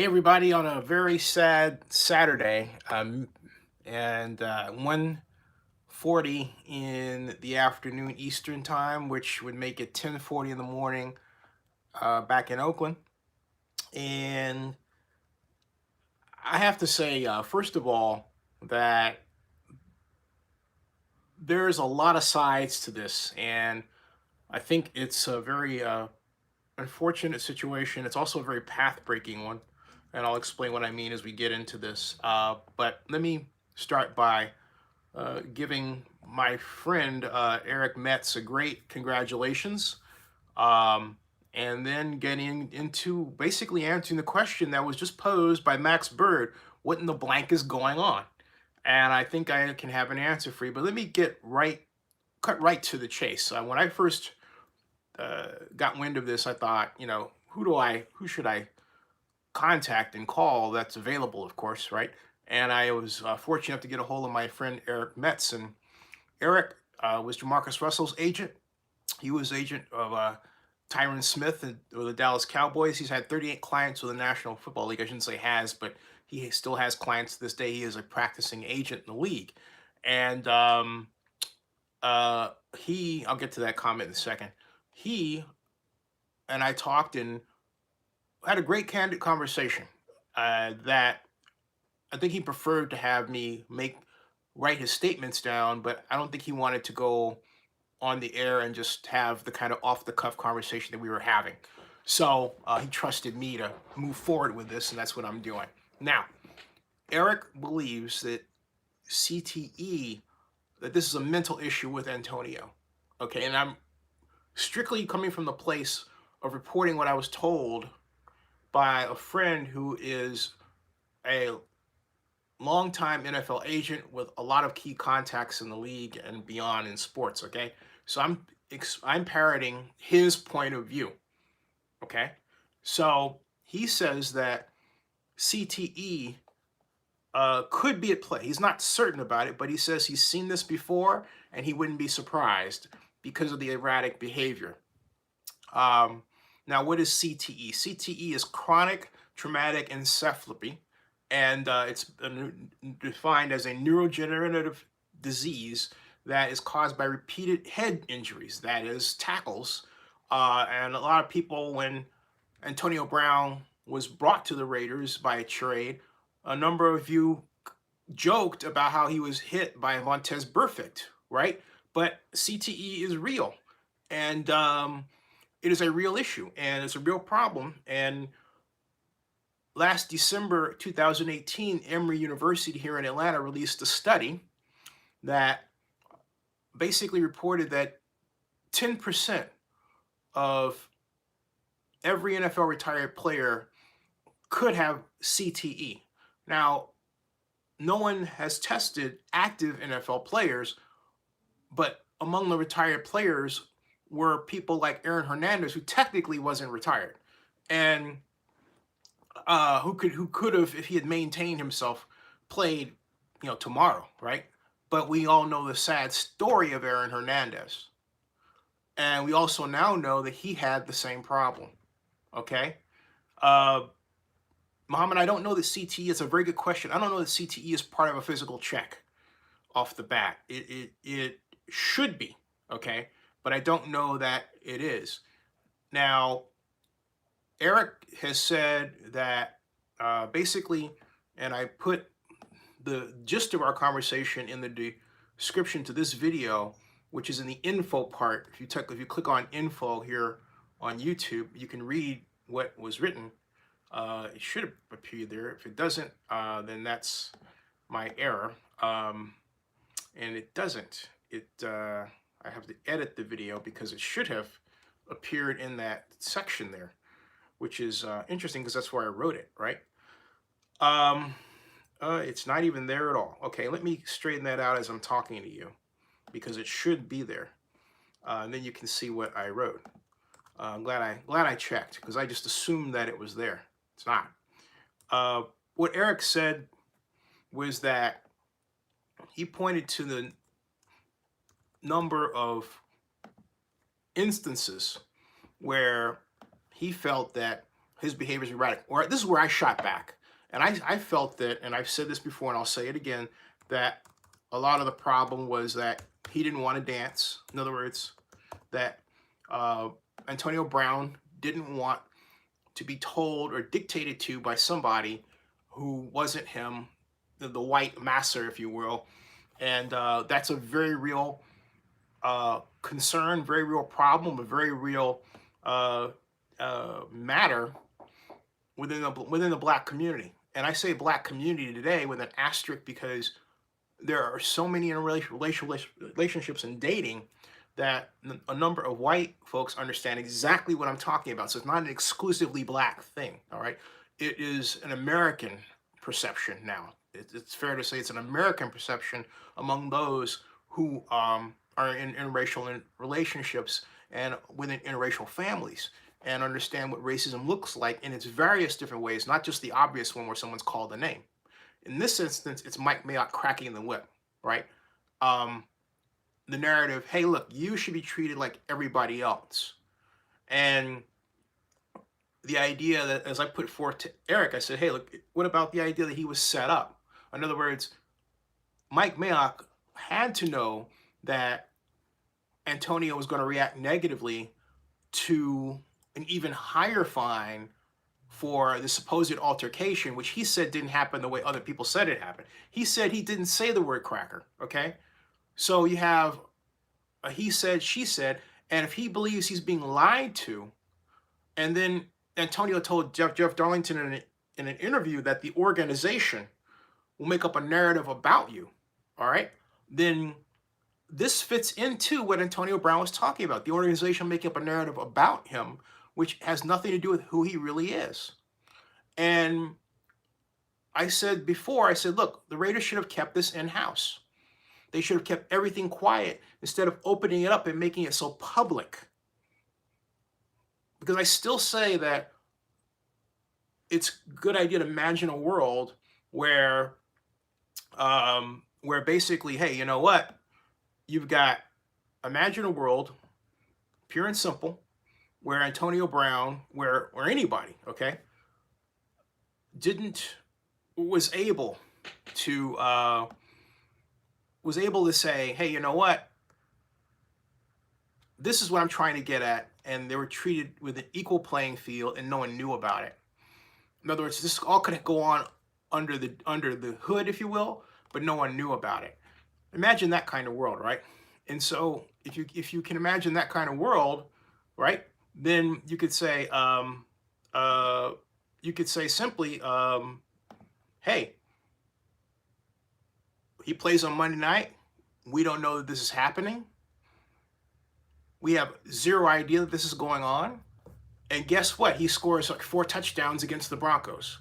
Hey everybody, on a very sad Saturday, and 1:40 in the afternoon Eastern time, which would make it 10:40 in the morning back in Oakland. And I have to say, first of all, that there's a lot of sides to this, and I think it's a very unfortunate situation. It's also a very path-breaking one, and I'll explain what I mean as we get into this. But let me start by giving my friend Eric Metz a great congratulations, um, and then getting into basically answering the question that was just posed by Max Bird: what in the blank is going on? And I think I can have an answer for you. But let me cut right to the chase. When I first got wind of this, I thought, who should I contact and call that's available, of course, right? And I was fortunate enough to get a hold of my friend Eric Metz, and Eric was Jamarcus Russell's agent. He was agent of Tyron Smith and the Dallas Cowboys. He's had 38 clients with the National Football League. I shouldn't say has, but he still has clients to this day. He is a practicing agent in the league. And uh, I'll get to that comment in a second. He and I talked and had a great candid conversation that I think he preferred to have me write his statements down, but I don't think he wanted to go on the air and just have the kind of off the cuff conversation that we were having. So he trusted me to move forward with this, and that's what I'm doing. Now, Eric believes that CTE, that this is a mental issue with Antonio. Okay, and I'm strictly coming from the place of reporting what I was told by a friend who is a longtime NFL agent with a lot of key contacts in the league and beyond in sports. Okay, so I'm parroting his point of view. Okay, so he says that CTE could be at play. He's not certain about it, but he says he's seen this before and he wouldn't be surprised because of the erratic behavior. Um, Now, what is CTE? CTE is chronic traumatic encephalopathy, and it's defined as a neurodegenerative disease that is caused by repeated head injuries, that is, tackles. And a lot of people, when Antonio Brown was brought to the Raiders by a trade, a number of you joked about how he was hit by Montez Burfict, right? But CTE is real, and it is a real issue, and it's a real problem. And last December 2018, Emory University here in Atlanta released a study that basically reported that 10% of every NFL retired player could have CTE. Now, no one has tested active NFL players, but among the retired players were people like Aaron Hernandez, who technically wasn't retired, and who could have, if he had maintained himself, played, tomorrow, right? But we all know the sad story of Aaron Hernandez, and we also now know that he had the same problem. Okay, uh, Muhammad, I don't know that CTE. It's a very good question. I don't know that CTE is part of a physical check off the bat. It should be, okay, but I don't know that it is. Now, Eric has said that basically, and I put the gist of our conversation in the description to this video, which is in the info part. If you click on info here on YouTube, you can read what was written. It should appear there. If it doesn't, then that's my error. And it doesn't. I have to edit the video because it should have appeared in that section there, which is interesting because that's where I wrote it, right? It's not even there at all. Okay, let me straighten that out as I'm talking to you because it should be there. And then you can see what I wrote. I'm glad I checked because I just assumed that it was there. It's not. What Eric said was that he pointed to the number of instances where he felt that his behavior is erratic. Or this is where I shot back. And I felt that, and I've said this before and I'll say it again, that a lot of the problem was that he didn't want to dance. In other words, that Antonio Brown didn't want to be told or dictated to by somebody who wasn't him, the white master, if you will. And that's a very real concern, very real problem, a very real matter within the black community. And I say black community today with an asterisk because there are so many relationships and dating that a number of white folks understand exactly what I'm talking about. So it's not an exclusively black thing, all right? It is an American perception now. It's fair to say it's an American perception among those who are in interracial relationships and within interracial families, and understand what racism looks like in its various different ways, not just the obvious one where someone's called a name. In this instance, it's Mike Mayock cracking the whip, right? The narrative, hey, look, you should be treated like everybody else. And the idea that, as I put forth to Eric, I said, hey, look, what about the idea that he was set up? In other words, Mike Mayock had to know that Antonio was going to react negatively to an even higher fine for the supposed altercation, which he said didn't happen the way other people said it happened. He said he didn't say the word cracker, okay? So you have a he said, she said, and if he believes he's being lied to, and then Antonio told Jeff Darlington in an interview that the organization will make up a narrative about you, all right? Then this fits into what Antonio Brown was talking about, the organization making up a narrative about him, which has nothing to do with who he really is. And I said before, I said, look, the Raiders should have kept this in-house. They should have kept everything quiet instead of opening it up and making it so public. Because I still say that it's a good idea to imagine a world where basically, hey, you know what? You've got, imagine a world, pure and simple, where Antonio Brown, where anybody, okay, was able to say, hey, you know what? This is what I'm trying to get at, and they were treated with an equal playing field, and no one knew about it. In other words, this all could go on under the hood, if you will, but no one knew about it. Imagine that kind of world, right? And so, if you can imagine that kind of world, right, then you could say simply, hey, he plays on Monday night. We don't know that this is happening. We have zero idea that this is going on. And guess what? He scores like 4 touchdowns against the Broncos,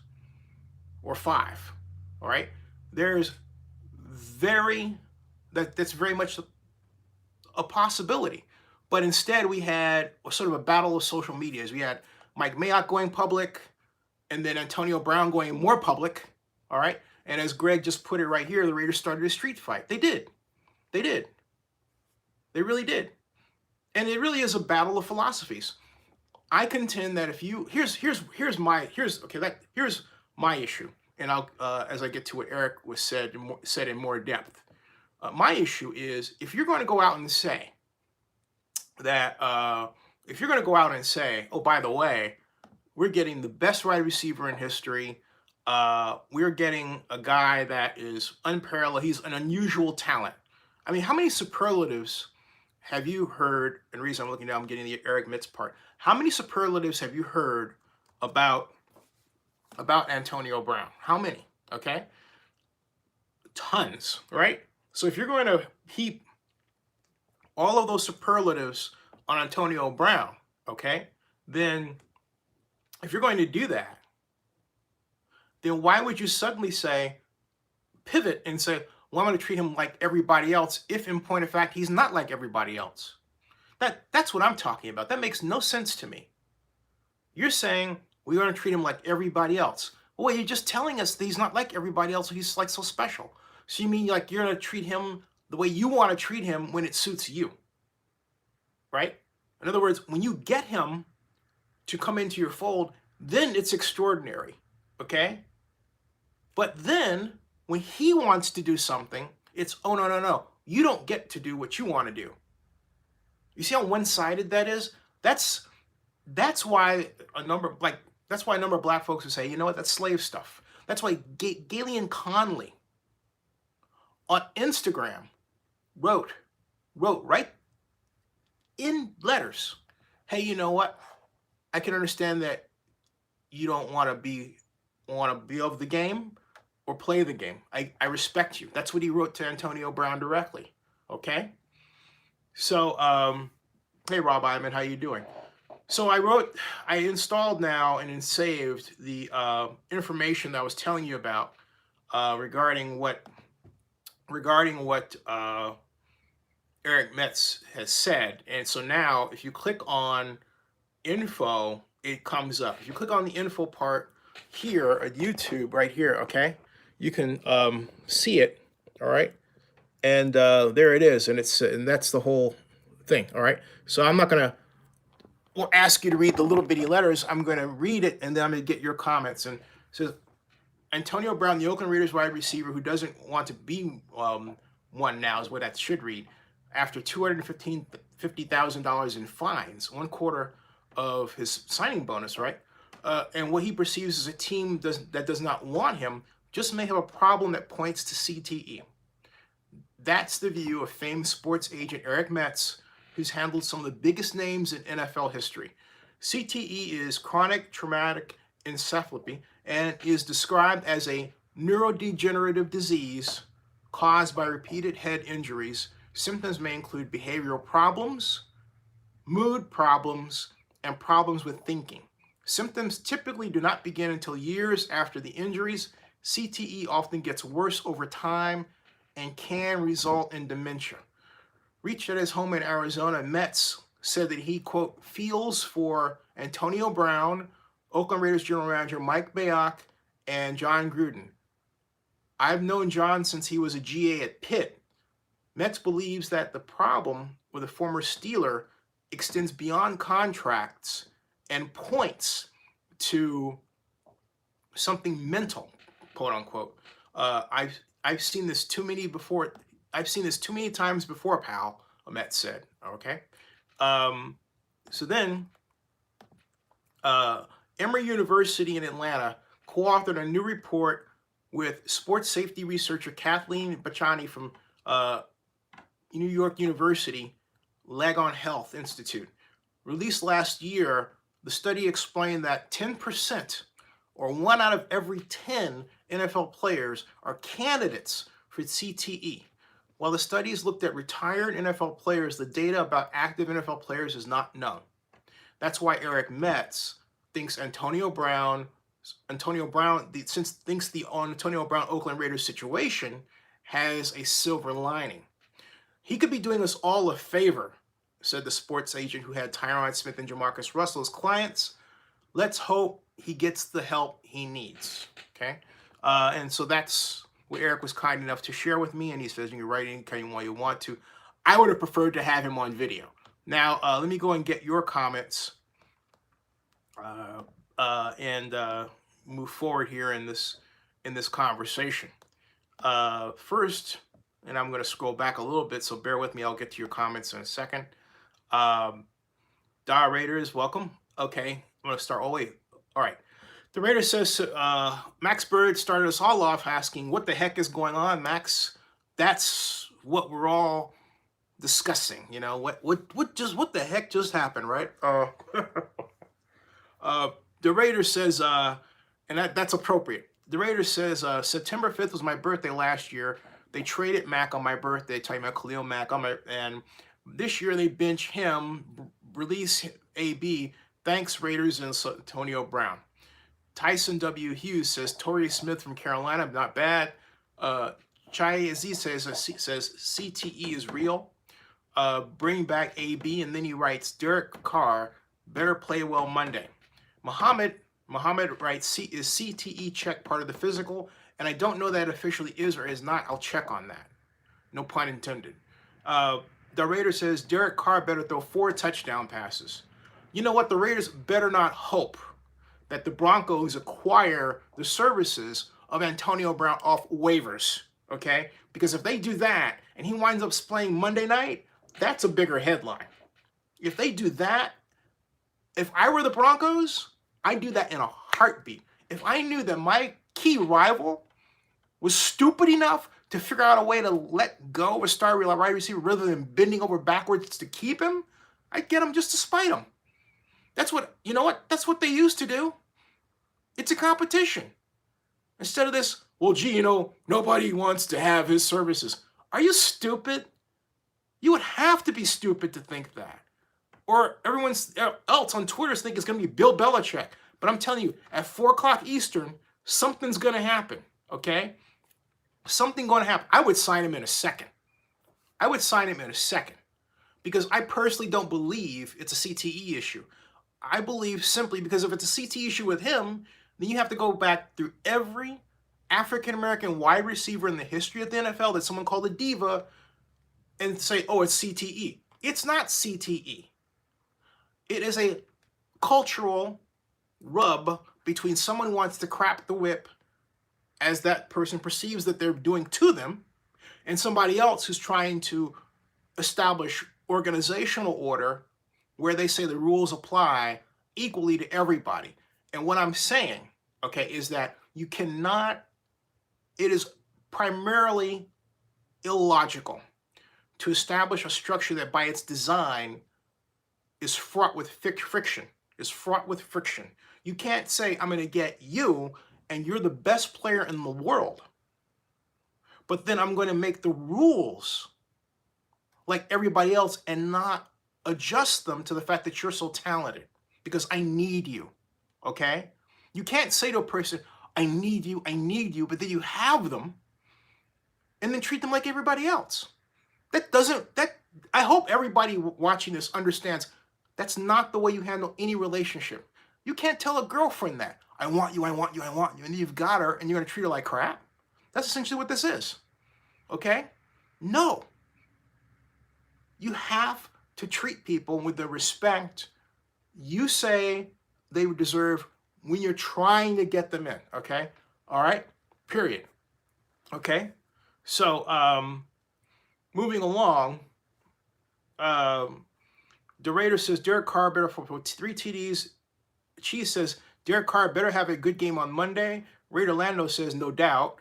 or 5. All right. That's very much a possibility. But instead, we had sort of a battle of social medias. We had Mike Mayock going public, and then Antonio Brown going more public. All right. And as Greg just put it right here, the Raiders started a street fight. They did. They really did. And it really is a battle of philosophies. I contend that if you here's my issue, and I'll as I get to what Eric said in more depth. My issue is, if you're going to go out and say that, oh, by the way, we're getting the best wide receiver in history. We're getting a guy that is unparalleled. He's an unusual talent. I mean, how many superlatives have you heard? And the reason I'm looking down, I'm getting the Eric Metz part. How many superlatives have you heard about Antonio Brown? How many? Okay. Tons, right? So if you're going to heap all of those superlatives on Antonio Brown, okay, then if you're going to do that, then why would you suddenly pivot and say, well, I'm going to treat him like everybody else, if in point of fact, he's not like everybody else? That's what I'm talking about. That makes no sense to me. You're saying we're going to treat him like everybody else. Well, you're just telling us that he's not like everybody else, so he's like so special. So you mean like you're going to treat him the way you want to treat him when it suits you, right? In other words, when you get him to come into your fold, then it's extraordinary, okay? But then when he wants to do something, it's, oh, no, no, no. You don't get to do what you want to do. You see how one-sided that is? That's why a number of black folks would say, you know what, that's slave stuff. That's why Galen Conley on Instagram wrote right in letters, hey, you know what? I can understand that you don't want to be of the game or play the game. I respect you. That's what he wrote to Antonio Brown directly. Okay? So, hey Rob Iman, how you doing? So I installed now and then saved the information that I was telling you about regarding what Eric Metz has said. And so now, if you click on info, it comes up. If you click on the info part here at YouTube, right here, okay, you can see it. All right, and there it is, and that's the whole thing. All right, so I'm not gonna ask you to read the little bitty letters. I'm gonna read it, and then I'm gonna get your comments. And so Antonio Brown, the Oakland Raiders wide receiver who doesn't want to be one now, is what that should read. After $250,000 in fines, 1/4 of his signing bonus, right? And what he perceives as a team that does not want him just may have a problem that points to CTE. That's the view of famed sports agent Eric Metz, who's handled some of the biggest names in NFL history. CTE is chronic traumatic encephalopathy and is described as a neurodegenerative disease caused by repeated head injuries. Symptoms may include behavioral problems, mood problems, and problems with thinking. Symptoms typically do not begin until years after the injuries. CTE often gets worse over time and can result in dementia. Reached at his home in Arizona, Metz said that he, quote, feels for Antonio Brown, Oakland Raiders General Manager Mike Mayock, and Jon Gruden. I've known Jon since he was a GA at Pitt. Metz believes that the problem with a former Steeler extends beyond contracts and points to something mental, quote unquote. I've seen this too many before. I've seen this too many times before, pal, Metz said. Okay. So then, Emory University in Atlanta co-authored a new report with sports safety researcher Kathleen Bachani from New York University Langone Health Institute. Released last year, the study explained that 10%, or 1 out of every 10 NFL players, are candidates for CTE. While the studies looked at retired NFL players, the data about active NFL players is not known. That's why Eric Metz thinks Antonio Brown Oakland Raiders situation has a silver lining. He could be doing us all a favor, said the sports agent who had Tyron Smith and Jamarcus Russell as clients. Let's hope he gets the help he needs. Okay, and so that's what Eric was kind enough to share with me, and he says you can write anything while you want to. I would have preferred to have him on video. Now, let me go and get your comments and move forward here in this conversation. First, and I'm going to scroll back a little bit, so bear with me. I'll get to your comments in a second. Raiders, welcome. Okay, I'm going to start all the way. All right. The Raiders says Max Bird started us all off asking, "What the heck is going on, Max?" That's what we're all discussing. You know, what the heck just happened, right? The Raiders says, and that's appropriate. The Raiders says September 5th was my birthday last year. They traded Mac on my birthday, talking about Khalil Mack and this year they bench him, release AB. Thanks, Raiders and Antonio Brown. Tyson W. Hughes says Torrey Smith from Carolina, not bad. Chai Aziz says CTE is real. Bring back AB, and then he writes Derek Carr better play well Monday. Muhammad writes is CTE check part of the physical, and I don't know that officially is or is not. I'll check on that. No pun intended. The Raiders says Derek Carr better throw 4 touchdown passes. You know what? The Raiders better not hope that the Broncos acquire the services of Antonio Brown off waivers, okay? Because if they do that and he winds up playing Monday night, that's a bigger headline. If they do that, if I were the Broncos, I'd do that in a heartbeat. If I knew that my key rival was stupid enough to figure out a way to let go of a star wide receiver rather than bending over backwards to keep him, I'd get him just to spite him. That's what, you know what? That's what they used to do. It's a competition. Instead of this, well, gee, you know, nobody wants to have his services. Are you stupid? You would have to be stupid to think that. Or everyone else on Twitter thinks it's going to be Bill Belichick. But I'm telling you, at 4 o'clock Eastern, something's going to happen, okay? Something going to happen. I would sign him in a second. I would sign him in a second. Because I personally don't believe it's a CTE issue. I believe simply because if it's a CTE issue with him, then you have to go back through every African-American wide receiver in the history of the NFL that someone called a diva and say, oh, it's CTE. It's not CTE. It is a cultural rub between someone who wants to crack the whip as that person perceives that they're doing to them and somebody else who's trying to establish organizational order where they say the rules apply equally to everybody. And what I'm saying, okay, is that you cannot, it is primarily illogical to establish a structure that by its design is fraught with friction, You can't say, I'm going to get you and you're the best player in the world, but then I'm going to make the rules like everybody else and not adjust them to the fact that you're so talented because I need you, okay? You can't say to a person, I need you, but then you have them and then treat them like everybody else. I hope everybody watching this understands that's not the way you handle any relationship. You can't tell a girlfriend that, I want you, and then you've got her and you're gonna treat her like crap. That's essentially what this is, okay? No. You have to treat people with the respect you say they deserve when you're trying to get them in, okay? All right? Period. Okay? So, moving along, the Raiders says Derek Carr better for 3 TDs. Cheese says Derek Carr better have a good game on Monday. Raider Lando says no doubt.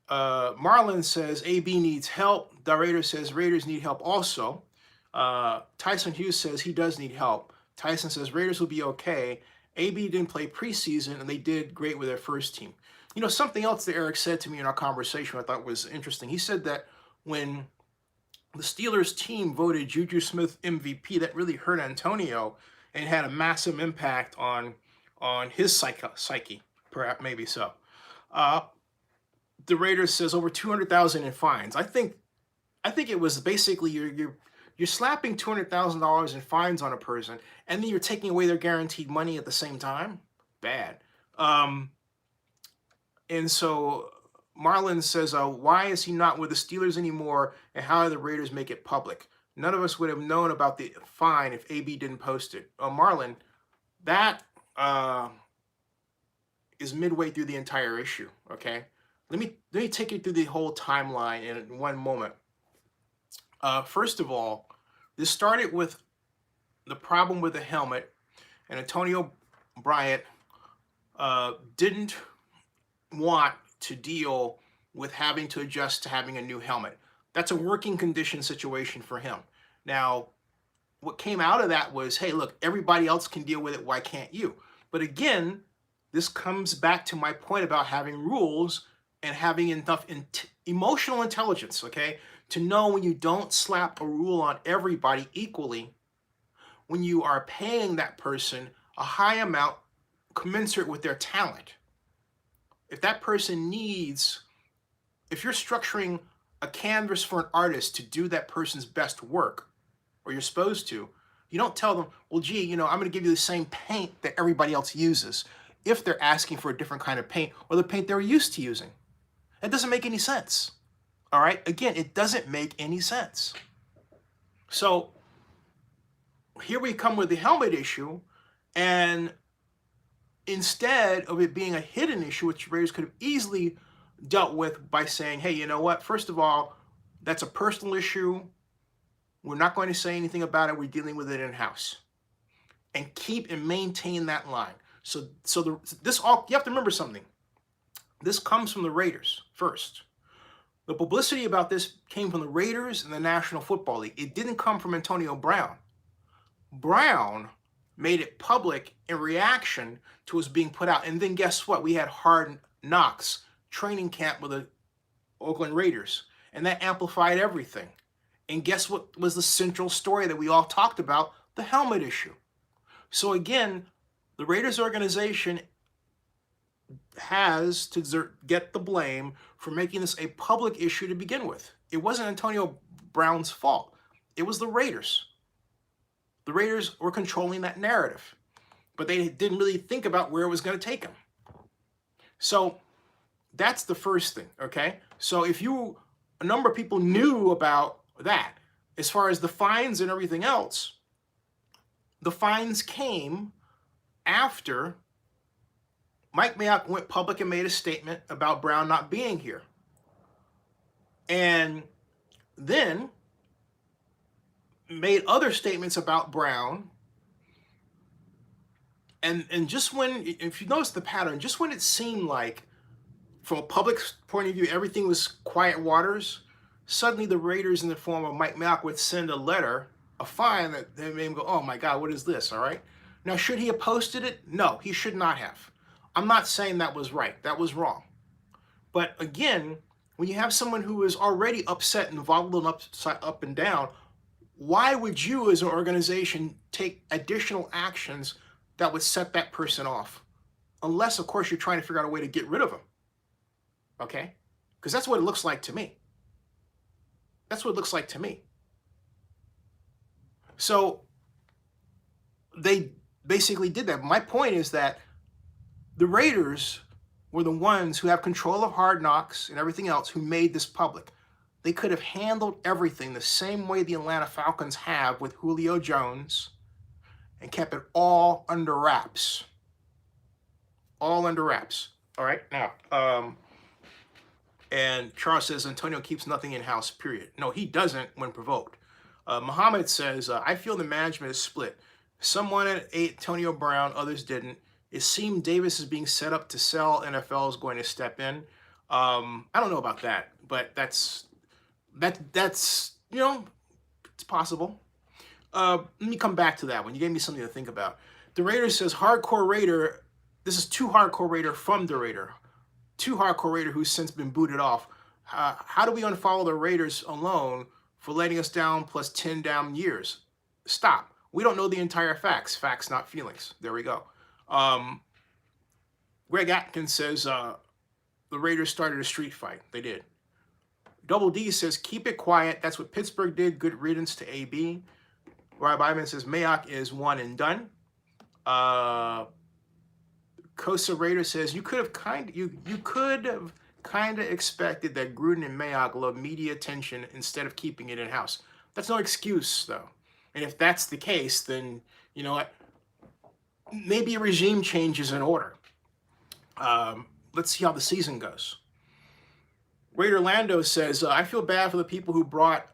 Marlon says AB needs help. The Raider says Raiders need help also. Tyson Hughes says he does need help. Tyson says Raiders will be okay. AB didn't play preseason, and they did great with their first team. You know, something else that Eric said to me in our conversation I thought was interesting. He said that when the Steelers team voted Juju Smith MVP, that really hurt Antonio and had a massive impact on his psyche, perhaps, maybe so. The Raiders says over $200,000 in fines. I think it was basically you're slapping $200,000 in fines on a person, and then you're taking away their guaranteed money at the same time. Bad. And so Marlon says, why is he not with the Steelers anymore, and how did the Raiders make it public? None of us would have known about the fine if AB didn't post it. Marlon, that is midway through the entire issue, okay? Let me take you through the whole timeline in one moment. First of all, this started with the problem with the helmet, and Antonio Bryant didn't want to deal with having to adjust to having a new helmet. That's a working condition situation for him. Now, what came out of that was, hey, look, everybody else can deal with it. Why can't you? But again, this comes back to my point about having rules and having enough emotional intelligence, okay, to know when you don't slap a rule on everybody equally, when you are paying that person a high amount commensurate with their talent. If that person if you're structuring a canvas for an artist to do that person's best work, or you're supposed to, you don't tell them, well, gee, you know, I'm going to give you the same paint that everybody else uses if they're asking for a different kind of paint or the paint they're used to using. That doesn't make any sense. All right? Again, it doesn't make any sense. So here we come with the helmet issue, and instead of it being a hidden issue, which Raiders could have easily dealt with by saying, hey, you know what? First of all, that's a personal issue. We're not going to say anything about it. We're dealing with it in-house. And keep and maintain that line. This all, you have to remember something. This comes from the Raiders first. The publicity about this came from the Raiders and the National Football League. It didn't come from Antonio Brown. Brown made it public in reaction to us being put out. And then guess what? We had Hard Knocks training camp with the Oakland Raiders. And that amplified everything. And guess what was the central story that we all talked about? The helmet issue. So again, the Raiders organization has to get the blame for making this a public issue to begin with. It wasn't Antonio Brown's fault. It was the Raiders. The Raiders were controlling that narrative, but they didn't really think about where it was going to take them. So that's the first thing, okay? So if a number of people knew about that. As far as the fines and everything else, the fines came after Mike Mayock went public and made a statement about Brown not being here. And then made other statements about Brown. And just when, if you notice the pattern, just when it seemed like, from a public point of view, everything was quiet waters, suddenly the Raiders, in the form of Mike Mayock, would send a letter, a fine that they made him go, oh my God, what is this, all right? Now, should he have posted it? No, he should not have. I'm not saying that was right. That was wrong. But again, when you have someone who is already upset and volatile and up and down, why would you as an organization take additional actions that would set that person off? Unless, of course, you're trying to figure out a way to get rid of them. Okay? Because that's what it looks like to me. That's what it looks like to me. So they basically did that. My point is that the Raiders were the ones who have control of Hard Knocks and everything else who made this public. They could have handled everything the same way the Atlanta Falcons have with Julio Jones and kept it all under wraps. All under wraps. All right? Now, and Charles says Antonio keeps nothing in-house, period. No, he doesn't when provoked. Muhammad says, I feel the management is split. Some wanted Antonio Brown, others didn't. It seemed Davis is being set up to sell. NFL is going to step in. I don't know about that, but that's you know, it's possible. Let me come back to that one. You gave me something to think about. The Raider says, hardcore Raider. This is two hardcore Raider from the Raider. Two hardcore Raider who's since been booted off. How do we unfollow the Raiders alone for letting us down plus 10 down years? Stop. We don't know the entire facts. Facts, not feelings. There we go. Greg Atkins says the Raiders started a street fight. They did. Double D says, keep it quiet. That's what Pittsburgh did. Good riddance to AB. Rob Ivan says, Mayock is one and done. Kosa Raider says, you could have kind of expected that Gruden and Mayock love media attention instead of keeping it in-house. That's no excuse, though. And if that's the case, then, you know what? Maybe a regime change is in order. Let's see how the season goes. Raider Lando says, I feel bad for the people who bought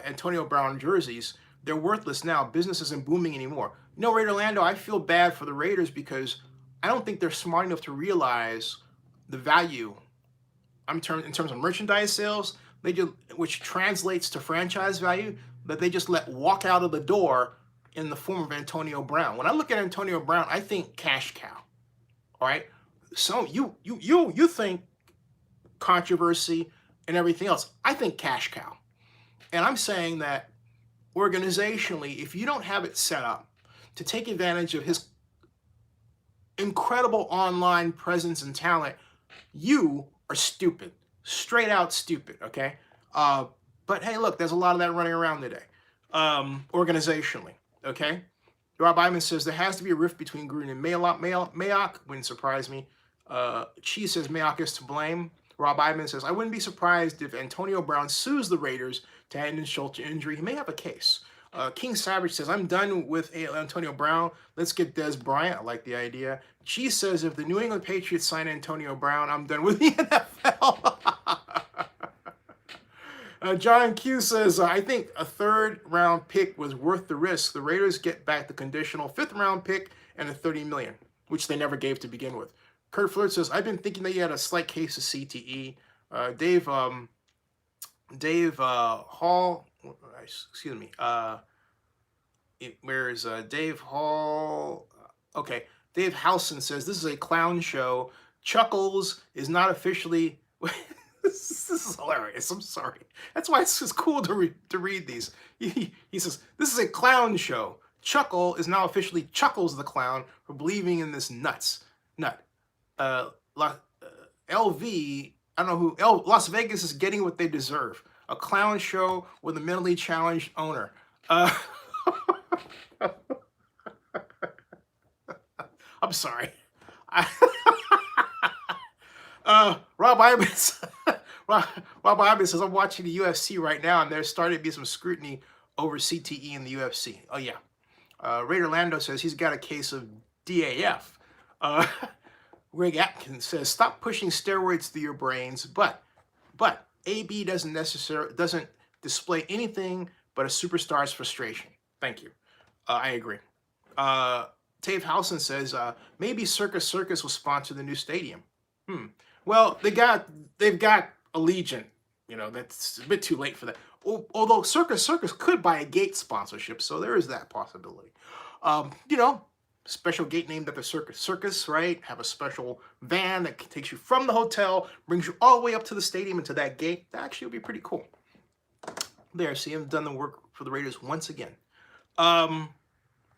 Antonio Brown jerseys. They're worthless now. Business isn't booming anymore. No, Raider Lando, I feel bad for the Raiders because I don't think they're smart enough to realize the value in terms of merchandise sales, which translates to franchise value, that they just let walk out of the door in the form of Antonio Brown. When I look at Antonio Brown, I think cash cow. All right? So you think controversy and everything else. I think cash cow. And I'm saying that organizationally, if you don't have it set up to take advantage of his incredible online presence and talent, you are stupid. Straight out stupid, okay? But hey, look, there's a lot of that running around today, organizationally, okay? Rob Iman says there has to be a rift between Gruden and Mayock. Wouldn't surprise me. Chi says Mayock is to blame. Rob Iman says, I wouldn't be surprised if Antonio Brown sues the Raiders to end in shoulder injury. He may have a case. King Savage says, I'm done with Antonio Brown. Let's get Des Bryant. I like the idea. Cheese says, if the New England Patriots sign Antonio Brown, I'm done with the NFL. John Q says, I think a third-round pick was worth the risk. The Raiders get back the conditional fifth-round pick and a $30 million, which they never gave to begin with. Kurt Flirt says, I've been thinking that you had a slight case of CTE. Dave Hall, excuse me. Where is Dave Hall? Okay, Dave Howson says, this is a clown show. Chuckles is not officially... This is hilarious. I'm sorry. That's why it's just cool to read these. He says, this is a clown show. Chuckle is now officially Chuckles the Clown for believing in this nut. LV, I don't know who, Las Vegas is getting what they deserve. A clown show with a mentally challenged owner. I'm sorry. Rob Ibis. Rob Ibis says, I'm watching the UFC right now, and there's starting to be some scrutiny over CTE in the UFC. Oh, yeah. Raider Lando says he's got a case of DAF. Greg Atkins says, stop pushing steroids through your brains, but AB doesn't display anything but a superstar's frustration. Thank you. I agree. Tave Howson says, maybe Circus Circus will sponsor the new stadium. Well, they've got Allegiant. You know, that's a bit too late for that. Although Circus Circus could buy a gate sponsorship, so there is that possibility. You know, special gate named after Circus Circus, right? Have a special van that takes you from the hotel, brings you all the way up to the stadium and to that gate. That actually would be pretty cool. There, see, I've done the work for the Raiders once again.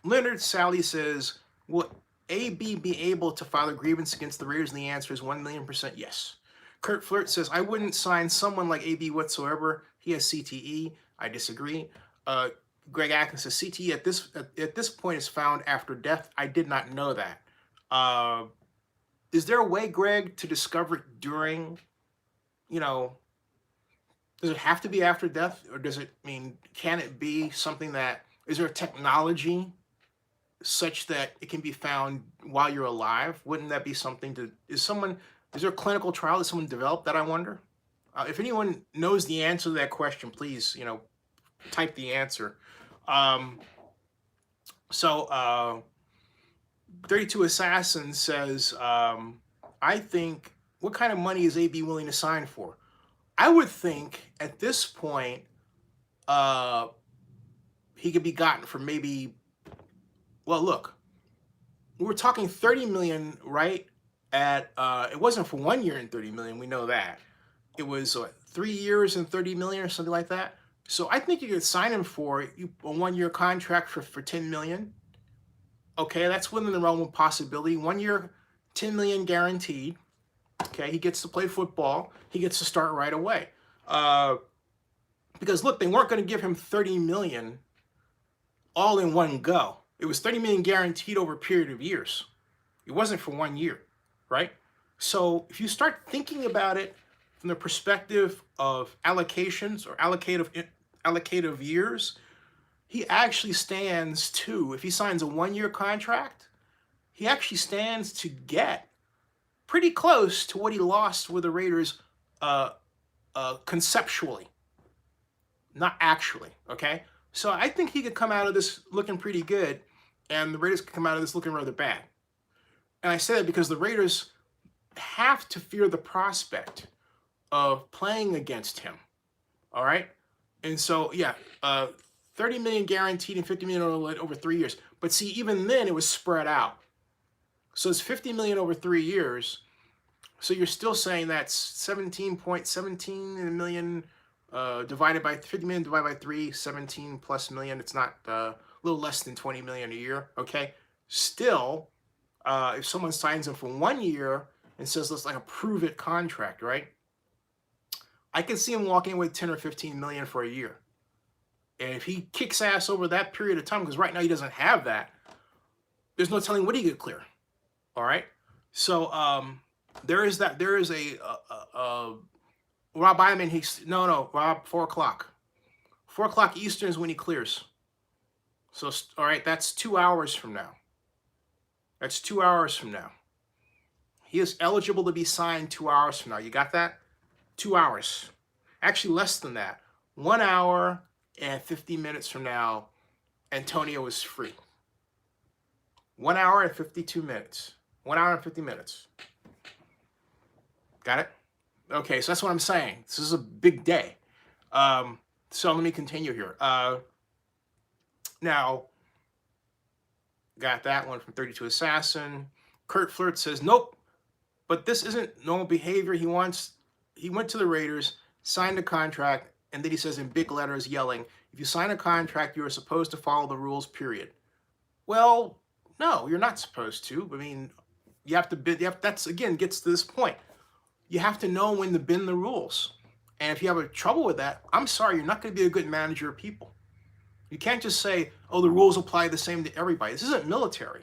Leonard Sally says, will AB be able to file a grievance against the Raiders? And the answer is 1,000,000% yes. Kurt Flirt says, I wouldn't sign someone like AB whatsoever. He has CTE. I disagree. Greg Atkins says, CTE at this point is found after death. I did not know that. Is there a way, Greg, to discover it during, you know, does it have to be after death? Or does it can it be something that, is there a technology such that it can be found while you're alive? Wouldn't that be something to, is there a clinical trial that someone developed that, I wonder? If anyone knows the answer to that question, please, you know, type the answer. 32 Assassin says, I think, what kind of money is AB willing to sign for? I would think at this point, he could be gotten for maybe, well, look, we're talking 30 million, right? It wasn't for 1 year and 30 million. We know that. It was 3 years and 30 million or something like that. So I think you could sign him for a 1 year contract for 10 million. Okay, that's within the realm of possibility. 1 year, 10 million guaranteed. Okay, he gets to play football. He gets to start right away. Because look, they weren't going to give him 30 million all in one go. It was 30 million guaranteed over a period of years. It wasn't for 1 year, right? So if you start thinking about it from the perspective of allocations or allocative years, he actually stands to, if he signs a 1 year contract, he actually stands to get pretty close to what he lost with the Raiders conceptually, not actually, okay? So I think he could come out of this looking pretty good, and the Raiders could come out of this looking rather bad. And I say that because the Raiders have to fear the prospect of playing against him, all right? And so, yeah, 30 million guaranteed and 50 million over 3 years. But see, even then, it was spread out. So it's 50 million over 3 years. So you're still saying that's 17.17 million divided by 50 million divided by 3, 17 plus million. It's not a little less than 20 million a year, okay? Still, if someone signs him for 1 year and says, let's like a prove it contract, right? I can see him walking away 10 or 15 million for a year. And if he kicks ass over that period of time, because right now he doesn't have that, there's no telling what he could clear. All right. So there is that. There is a Rob Iman. Rob, 4 o'clock. 4 o'clock Eastern is when he clears. So, all right, that's 2 hours from now. That's 2 hours from now. He is eligible to be signed 2 hours from now. You got that? 2 hours. Actually, less than that. 1 hour and 50 minutes from now, Antonio is free. 1 hour and 52 minutes. 1 hour and 50 minutes. Got it? Okay, so that's what I'm saying. This is a big day. So let me continue here. Now, got that one from 32 Assassin. Kurt Flirt says, nope, but this isn't normal behavior. He went to the Raiders, signed a contract, and then he says in big letters, yelling, if you sign a contract, you are supposed to follow the rules, period. Well, no, you're not supposed to. I mean, you have to bend. That's, again, gets to this point. You have to know when to bend the rules. And if you have a trouble with that, I'm sorry, you're not going to be a good manager of people. You can't just say, oh, the rules apply the same to everybody. This isn't military.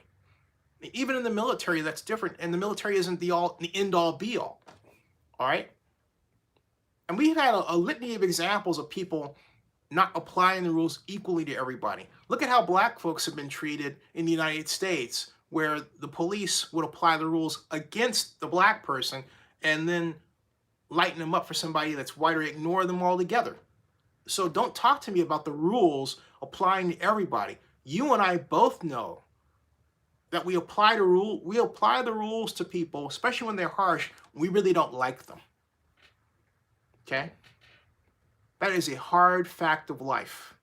Even in the military, that's different. And the military isn't the end-all, be-all. All right? And we've had a litany of examples of people not applying the rules equally to everybody. Look at how black folks have been treated in the United States, where the police would apply the rules against the black person and then lighten them up for somebody that's white or ignore them altogether. So don't talk to me about the rules applying to everybody. You and I both know that we apply the rules to people, especially when they're harsh, we really don't like them. Okay? That is a hard fact of life.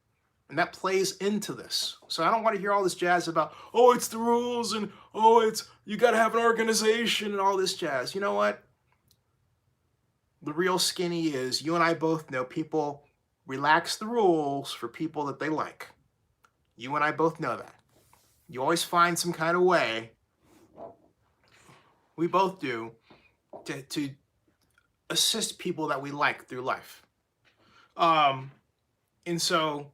And that plays into this. So I don't want to hear all this jazz about, oh, it's the rules and, oh, it's, you got to have an organization and all this jazz. You know what? The real skinny is, you and I both know people relax the rules for people that they like. You and I both know that. You always find some kind of way, we both do, to assist people that we like through life. And so,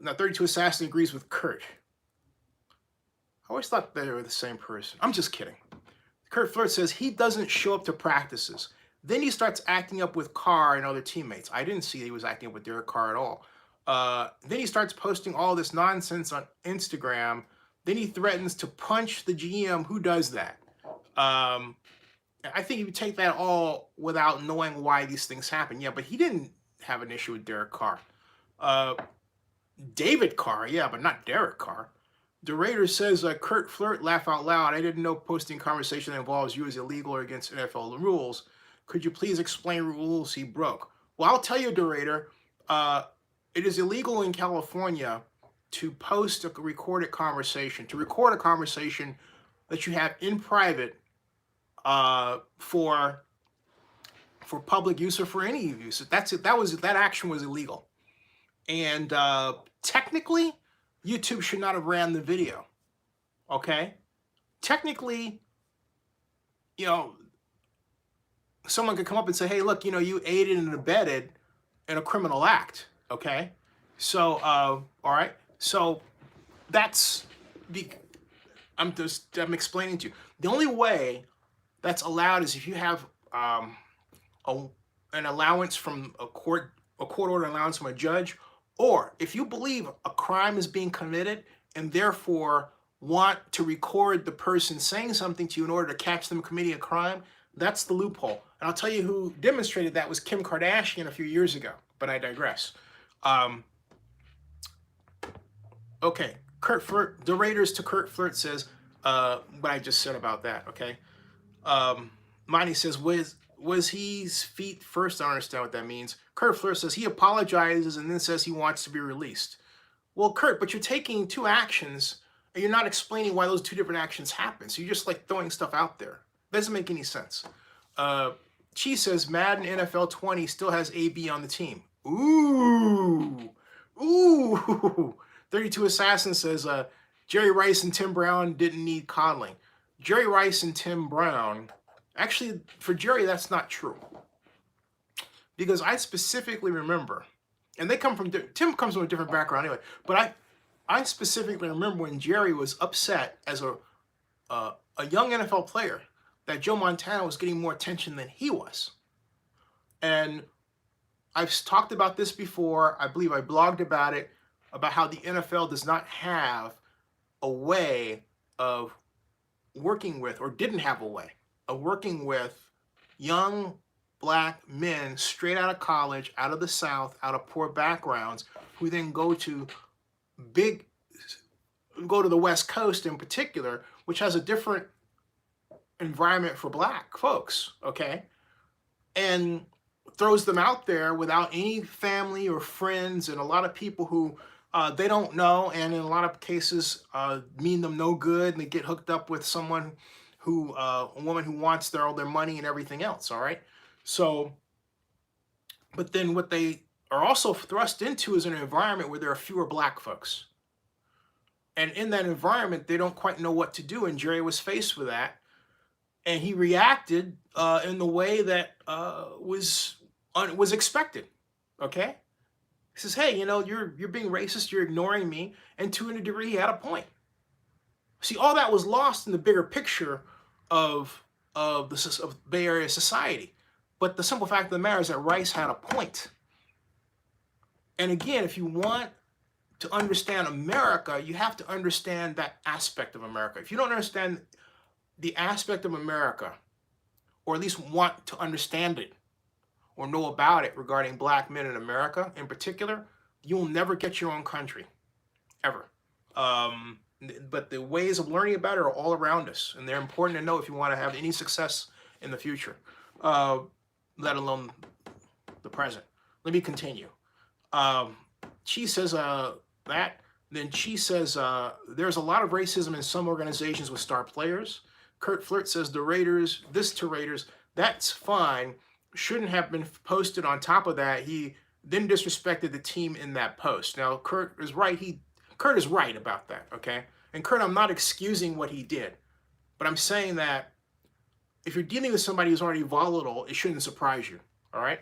now 32 Assassin agrees with Kurt. I always thought they were the same person. I'm just kidding. Kurt Flirt says he doesn't show up to practices. Then he starts acting up with Carr and other teammates. I didn't see he was acting up with Derek Carr at all. Then he starts posting all this nonsense on Instagram. Then he threatens to punch the GM. Who does that? I think if you take that all without knowing why these things happen, yeah, but he didn't have an issue with Derek Carr. David Carr, yeah, but not Derek Carr. The Raiders says, Kurt Flirt, laugh out loud. I didn't know posting conversation that involves you is illegal or against NFL rules. Could you please explain rules he broke? Well, I'll tell you, the Raider, it is illegal in California to post a recorded conversation, to record a conversation that you have in private for public use or for any use. That's it. That action was illegal. And technically, YouTube should not have ran the video. Okay? Technically, you know, someone could come up and say, hey, look, you know, you aided and abetted in a criminal act. Okay? So, all right. So that's I'm explaining to you. The only way that's allowed is if you have an allowance from a court order allowance from a judge, or if you believe a crime is being committed and therefore want to record the person saying something to you in order to catch them committing a crime. That's the loophole. And I'll tell you who demonstrated that was Kim Kardashian a few years ago, but I digress. Okay, Kurt Flirt, the Raiders to Kurt Flirt says what I just said about that, okay? Monty says, was his feet first? I don't understand what that means. Kurt Flirt says he apologizes and then says he wants to be released. Well, Kurt, but you're taking two actions and you're not explaining why those two different actions happen. So you're just like throwing stuff out there. Doesn't make any sense. Chi says Madden NFL 20 still has AB on the team. Ooh. 32 Assassin says Jerry Rice and Tim Brown didn't need coddling. Jerry Rice and Tim Brown, actually, for Jerry, that's not true. Because I specifically remember, and Tim comes from a different background anyway, but I specifically remember when Jerry was upset as a young NFL player that Joe Montana was getting more attention than he was. And I've talked about this before. I believe I blogged about it. about how the NFL does not have a way of working with, or didn't have a way of working with, young black men straight out of college, out of the South, out of poor backgrounds, who then go to the West Coast in particular, which has a different environment for black folks, okay? And throws them out there without any family or friends, and a lot of people who they don't know, and in a lot of cases mean them no good, and they get hooked up with someone who, a woman who wants all their money and everything else, all right? So, but then what they are also thrust into is an environment where there are fewer black folks. And in that environment, they don't quite know what to do, and Jerry was faced with that. And he reacted in the way that was expected, okay? He says, hey, you're being racist, you're ignoring me, and to a degree, he had a point. See, all that was lost in the bigger picture of Bay Area society. But the simple fact of the matter is that Rice had a point. And again, if you want to understand America, you have to understand that aspect of America. If you don't understand the aspect of America, or at least want to understand it or know about it regarding black men in America in particular, you'll never get your own country, ever. But the ways of learning about it are all around us, and they're important to know if you want to have any success in the future, let alone the present. Let me continue. She says that. Then she says there's a lot of racism in some organizations with star players. Kurt Flirt says the Raiders, that's fine, shouldn't have been posted. On top of that, he then disrespected the team in that post. Now, Kurt is right. Kurt is right about that, okay? And Kurt, I'm not excusing what he did, but I'm saying that if you're dealing with somebody who's already volatile, it shouldn't surprise you, all right?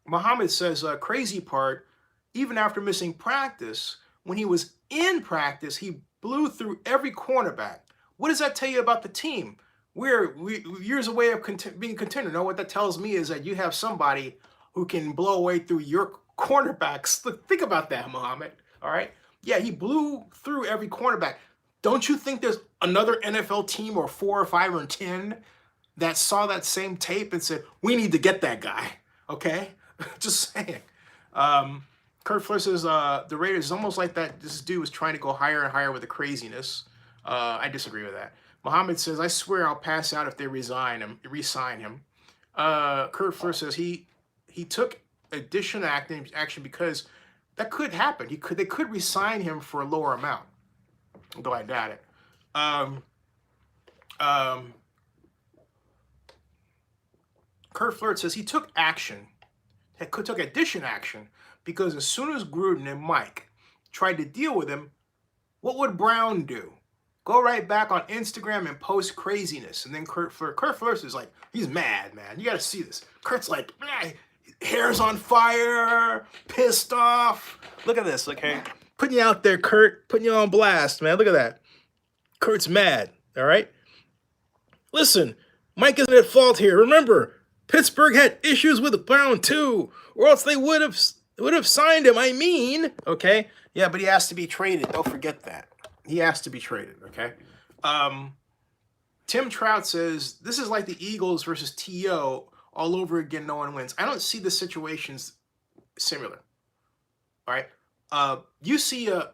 Muhammad says, crazy part, even after missing practice, when he was in practice, he blew through every cornerback. What does that tell you about the team? We're years away of being contender. No, what that tells me is that you have somebody who can blow away through your cornerbacks. Look, think about that, Muhammad. All right? Yeah, he blew through every cornerback. Don't you think there's another NFL team, or 4 or 5 or 10, that saw that same tape and said, we need to get that guy? Okay? Just saying. Kurt Flirt says the Raiders is almost like that. This dude was trying to go higher and higher with the craziness. I disagree with that. Muhammad says, I swear I'll pass out if they re-sign him. Kurt Flirt says he took additional action because that could happen. They could re-sign him for a lower amount, though I doubt it. Kurt Flirt says he took addition action because as soon as Gruden and Mike tried to deal with him, what would Brown do? Go right back on Instagram and post craziness. And then Kurt Flirt is like, he's mad, man. You got to see this. Kurt's like, hair's on fire, pissed off. Look at this, okay? Putting you out there, Kurt. Putting you on blast, man. Look at that. Kurt's mad, all right? Listen, Mike isn't at fault here. Remember, Pittsburgh had issues with Brown too, or else they would have signed him. I mean, okay? Yeah, but he has to be traded. Don't forget that. He has to be traded, okay? Tim Trout says, this is like the Eagles versus T.O. all over again, no one wins. I don't see the situations similar, all right? You see a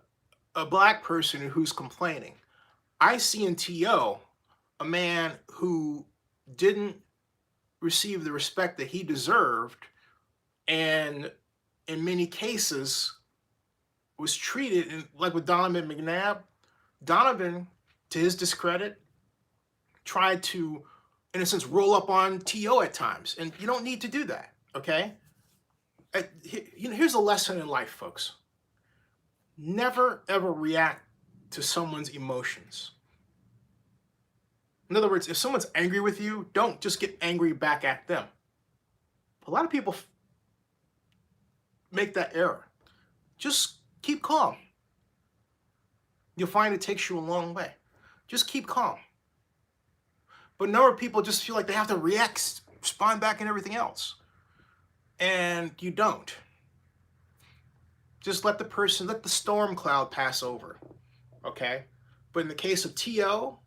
black person who's complaining. I see in T.O. a man who didn't receive the respect that he deserved, and in many cases was treated like with Donovan McNabb. Donovan, to his discredit, tried to, in a sense, roll up on T.O. at times. And you don't need to do that, okay? Here's a lesson in life, folks. Never, ever react to someone's emotions. In other words, if someone's angry with you, don't just get angry back at them. A lot of people make that error. Just keep calm. You'll find it takes you a long way. Just keep calm. But a number of people just feel like they have to react, respond back, and everything else. And you don't. Just let the storm cloud pass over, okay? But in the case of T.O.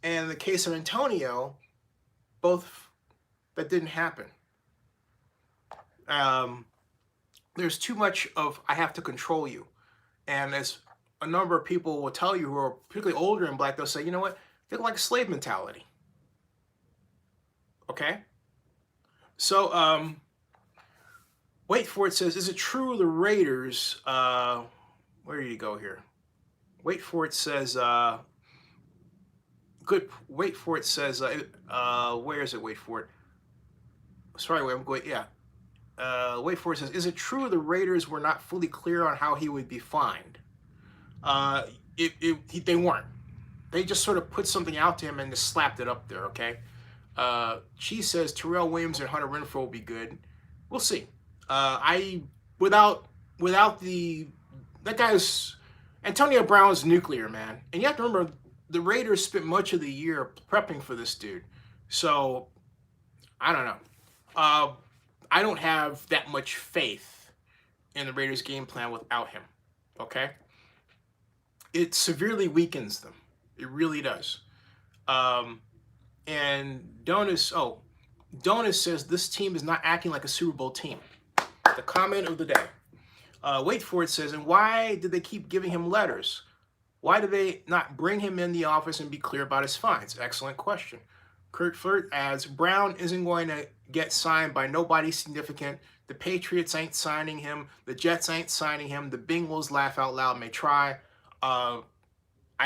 and in the case of Antonio, both, that didn't happen. There's too much of, I have to control you. And as a number of people will tell you who are particularly older and black, they'll say, you know what, they look like slave mentality. Okay? So, wait for it says, is it true the Raiders, where do you go here? Wait for it says, wait for it says, where is it? Wait for it. Sorry, wait, I'm going, yeah. Wait for it says, is it true the Raiders were not fully clear on how he would be fined? They weren't. They just sort of put something out to him and just slapped it up there, okay? She says Terrell Williams and Hunter Renfrow will be good. We'll see. Without that guy's, Antonio Brown's nuclear, man. And you have to remember, the Raiders spent much of the year prepping for this dude. So, I don't know. I don't have that much faith in the Raiders' game plan without him, okay? It severely weakens them. It really does. And Donis says this team is not acting like a Super Bowl team. The comment of the day. Wait for it says, and why did they keep giving him letters? Why do they not bring him in the office and be clear about his fines? Excellent question. Kurt Flirt adds, Brown isn't going to get signed by nobody significant. The Patriots ain't signing him. The Jets ain't signing him. The Bengals, laugh out loud, may try. I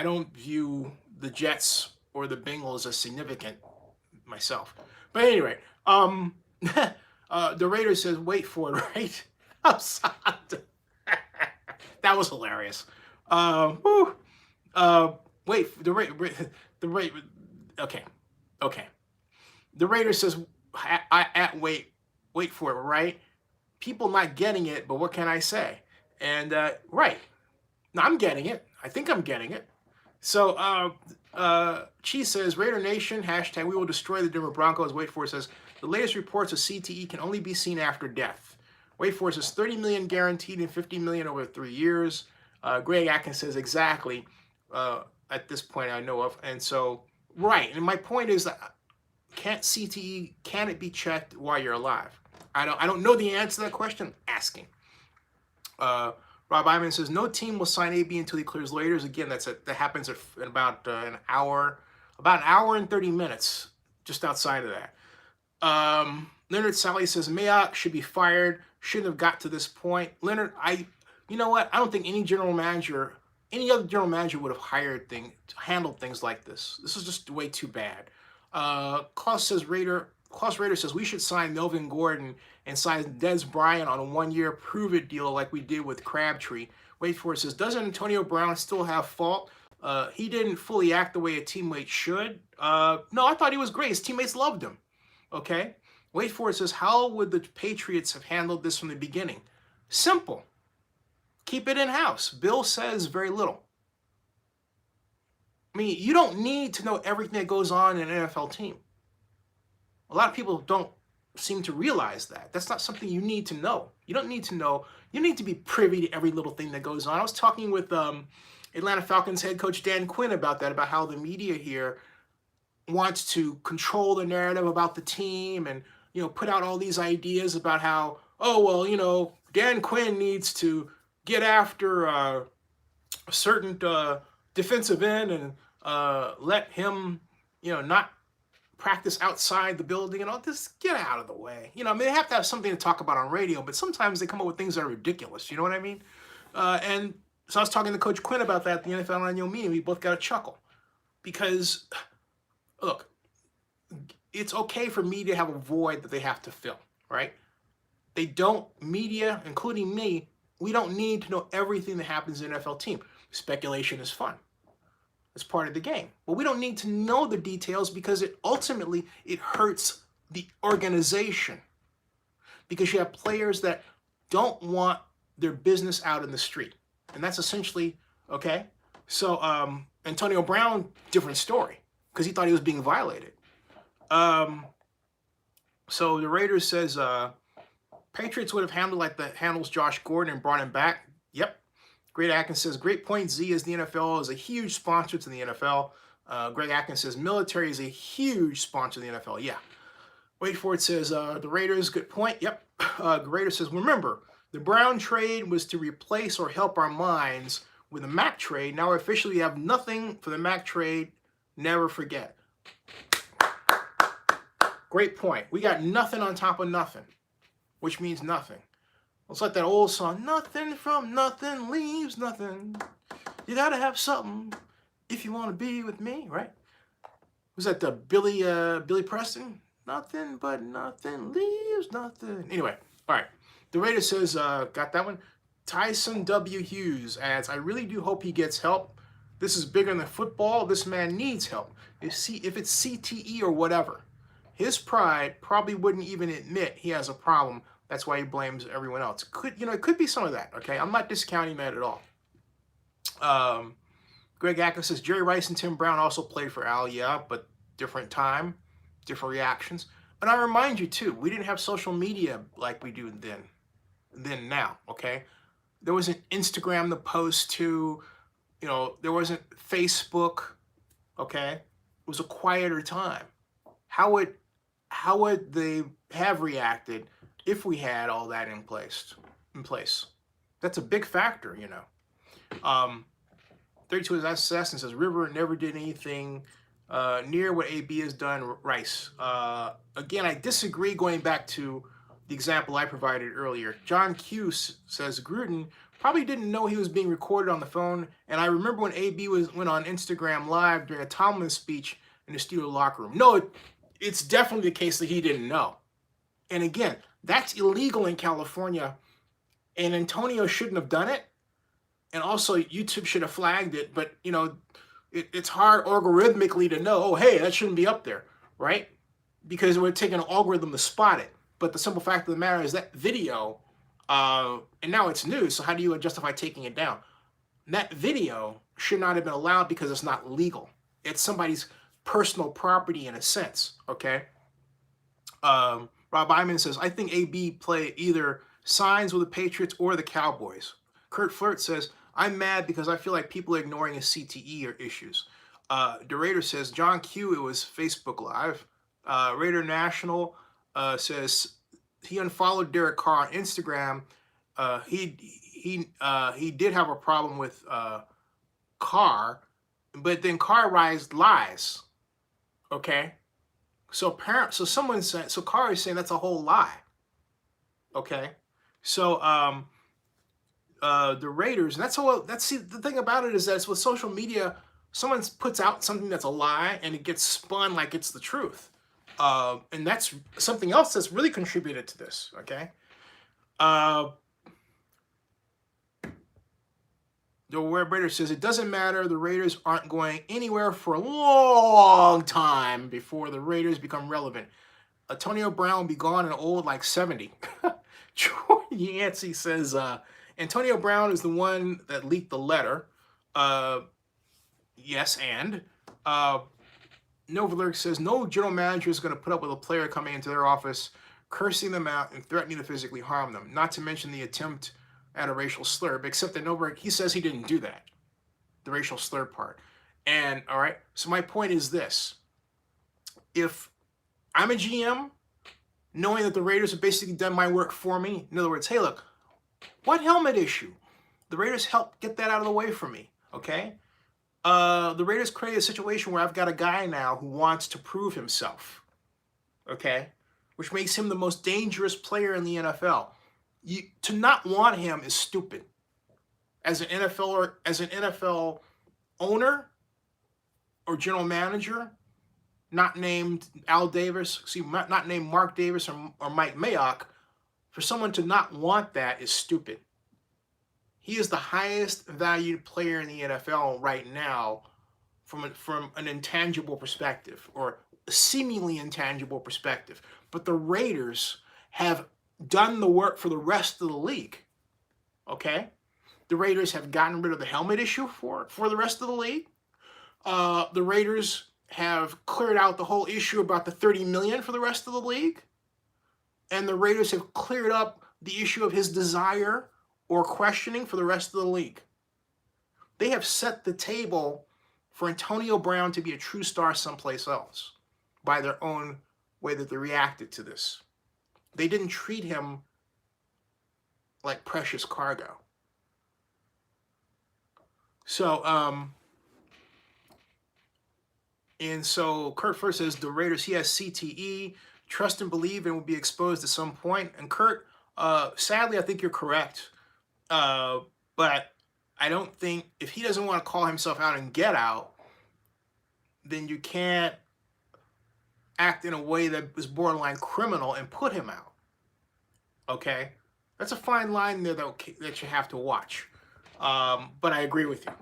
don't view the Jets or the Bengals as significant myself. But anyway, the Raiders says, wait for it, right? That was hilarious. Okay. The Raiders says, wait for it, right? People not getting it, but what can I say? And right, no, I'm getting it. I think I'm getting it. So Chi says, Raider Nation, hashtag we will destroy the Denver Broncos. Wait for it says, the latest reports of CTE can only be seen after death. Wait for it says, 30 million guaranteed and 50 million over 3 years. Greg Atkins says, exactly, at this point I know of. And so, right, and my point is that can it be checked while you're alive? I don't know the answer to that question. I'm asking. Rob Iman says, no team will sign AB until he clears Raiders. Again, that happens in about an hour and 30 minutes, just outside of that. Leonard Sally says, Mayock should be fired. Shouldn't have got to this point. Leonard, you know what? I don't think any other general manager would have handled things like this. This is just way too bad. Klaus Raider says, we should sign Melvin Gordon and sign Dez Bryant on a 1-year prove-it deal like we did with Crabtree. Wait for it says, doesn't Antonio Brown still have fault? He didn't fully act the way a teammate should. No, I thought he was great. His teammates loved him. Okay? Wait for it says, how would the Patriots have handled this from the beginning? Simple. Keep it in-house. Bill says very little. I mean, you don't need to know everything that goes on in an NFL team. A lot of people don't seem to realize that. That's not something you need to know. You don't need to know. You need to be privy to every little thing that goes on. I was talking with Atlanta Falcons head coach Dan Quinn about that, about how the media here wants to control the narrative about the team and, put out all these ideas about how, Dan Quinn needs to get after a certain defensive end and let him, not practice outside the building and all this. Get out of the way. They have to have something to talk about on radio, but sometimes they come up with things that are ridiculous. You know what I mean? And so I was talking to Coach Quinn about that at the NFL annual meeting. We both got a chuckle because, look, it's okay for media to have a void that they have to fill, right? Media, including me, we don't need to know everything that happens in an NFL team. Speculation is fun. It's part of the game. But we don't need to know the details because it hurts the organization. Because you have players that don't want their business out in the street. And that's essentially, okay? So Antonio Brown, different story, because he thought he was being violated. So the Raiders says Patriots would have handled like the handles Josh Gordon and brought him back. Yep. Greg Atkins says, great point. Z is the NFL is a huge sponsor to the NFL. Greg Atkins says, military is a huge sponsor of the NFL. Yeah. Wait for it says, the Raiders, good point. Yep. The Raiders says, remember, the Brown trade was to replace or help our minds with the Mac trade. Now officially we have nothing for the Mac trade. Never forget. Great point. We got nothing on top of nothing, which means nothing. It's like that old song, nothing from nothing leaves nothing. You gotta have something if you want to be with me, right? Was that the Billy Preston? Nothing but nothing leaves nothing. Anyway, all right. The Raiders says, got that one. Tyson W. Hughes adds, I really do hope he gets help. This is bigger than football. This man needs help. If it's CTE or whatever, his pride probably wouldn't even admit he has a problem. That's why he blames everyone else. It could be some of that, okay? I'm not discounting that at all. Greg Atkins says, Jerry Rice and Tim Brown also played for Al, yeah, but different time, different reactions. And I remind you, too, we didn't have social media like we do then now, okay? There wasn't Instagram to post to, there wasn't Facebook, okay? It was a quieter time. How would they have reacted if we had all that in place? That's a big factor, 32 Assassin says, River never did anything near what AB has done, Rice. Again, I disagree going back to the example I provided earlier. John Q says, Gruden probably didn't know he was being recorded on the phone, and I remember when AB went on Instagram Live during a Tomlin speech in the Steelers locker room. No, it's definitely the case that he didn't know. And again, that's illegal in California, and Antonio shouldn't have done it. And also, YouTube should have flagged it, but, it's hard algorithmically to know, oh, hey, that shouldn't be up there, right? Because it would take an algorithm to spot it. But the simple fact of the matter is that video, and now it's news, so how do you justify taking it down? That video should not have been allowed because it's not legal. It's somebody's personal property in a sense, okay? Rob Iman says, I think AB play either signs with the Patriots or the Cowboys. Kurt Flirt says, I'm mad because I feel like people are ignoring his CTE or issues. The Raider says, John Q, it was Facebook Live. Raider National says he unfollowed Derek Carr on Instagram. He did have a problem with Carr, but then Carr lies. Okay, so Carr is saying that's a whole lie. Okay, so the Raiders, and the thing about it is that it's with social media, someone puts out something that's a lie and it gets spun like it's the truth. And that's something else that's really contributed to this, okay? The Raiders says, it doesn't matter, the Raiders aren't going anywhere for a long time before the Raiders become relevant. Antonio Brown will be gone and old like 70. Troy Yancey says, Antonio Brown is the one that leaked the letter. Yes, and Novalurk says, no general manager is going to put up with a player coming into their office, cursing them out and threatening to physically harm them, not to mention the attempt at a racial slur, but except that Novalurk, he says he didn't do that, the racial slur part. And, all right, so my point is this. If I'm a GM, knowing that the Raiders have basically done my work for me, in other words, hey, look, what helmet issue? The Raiders helped get that out of the way for me, okay? The Raiders created a situation where I've got a guy now who wants to prove himself, okay? Which makes him the most dangerous player in the NFL. To not want him is stupid. As an NFL owner or general manager, not named Al Davis, not named Mark Davis or Mike Mayock, for someone to not want that is stupid. He is the highest valued player in the NFL right now from an intangible perspective, or a seemingly intangible perspective. But the Raiders have done the work for the rest of the league, okay? The Raiders have gotten rid of the helmet issue for the rest of the league. The Raiders have cleared out the whole issue about the $30 million for the rest of the league. And the Raiders have cleared up the issue of his desire or questioning for the rest of the league. They have set the table for Antonio Brown to be a true star someplace else by their own way that they reacted to this. They didn't treat him like precious cargo. So, and so Kurt first says the Raiders, he has CTE, trust and believe, and will be exposed at some point. And Kurt, sadly, I think you're correct. But I don't think, if he doesn't want to call himself out and get out, then you can't act in a way that is borderline criminal and put him out. Okay? That's a fine line there that you have to watch. But I agree with you.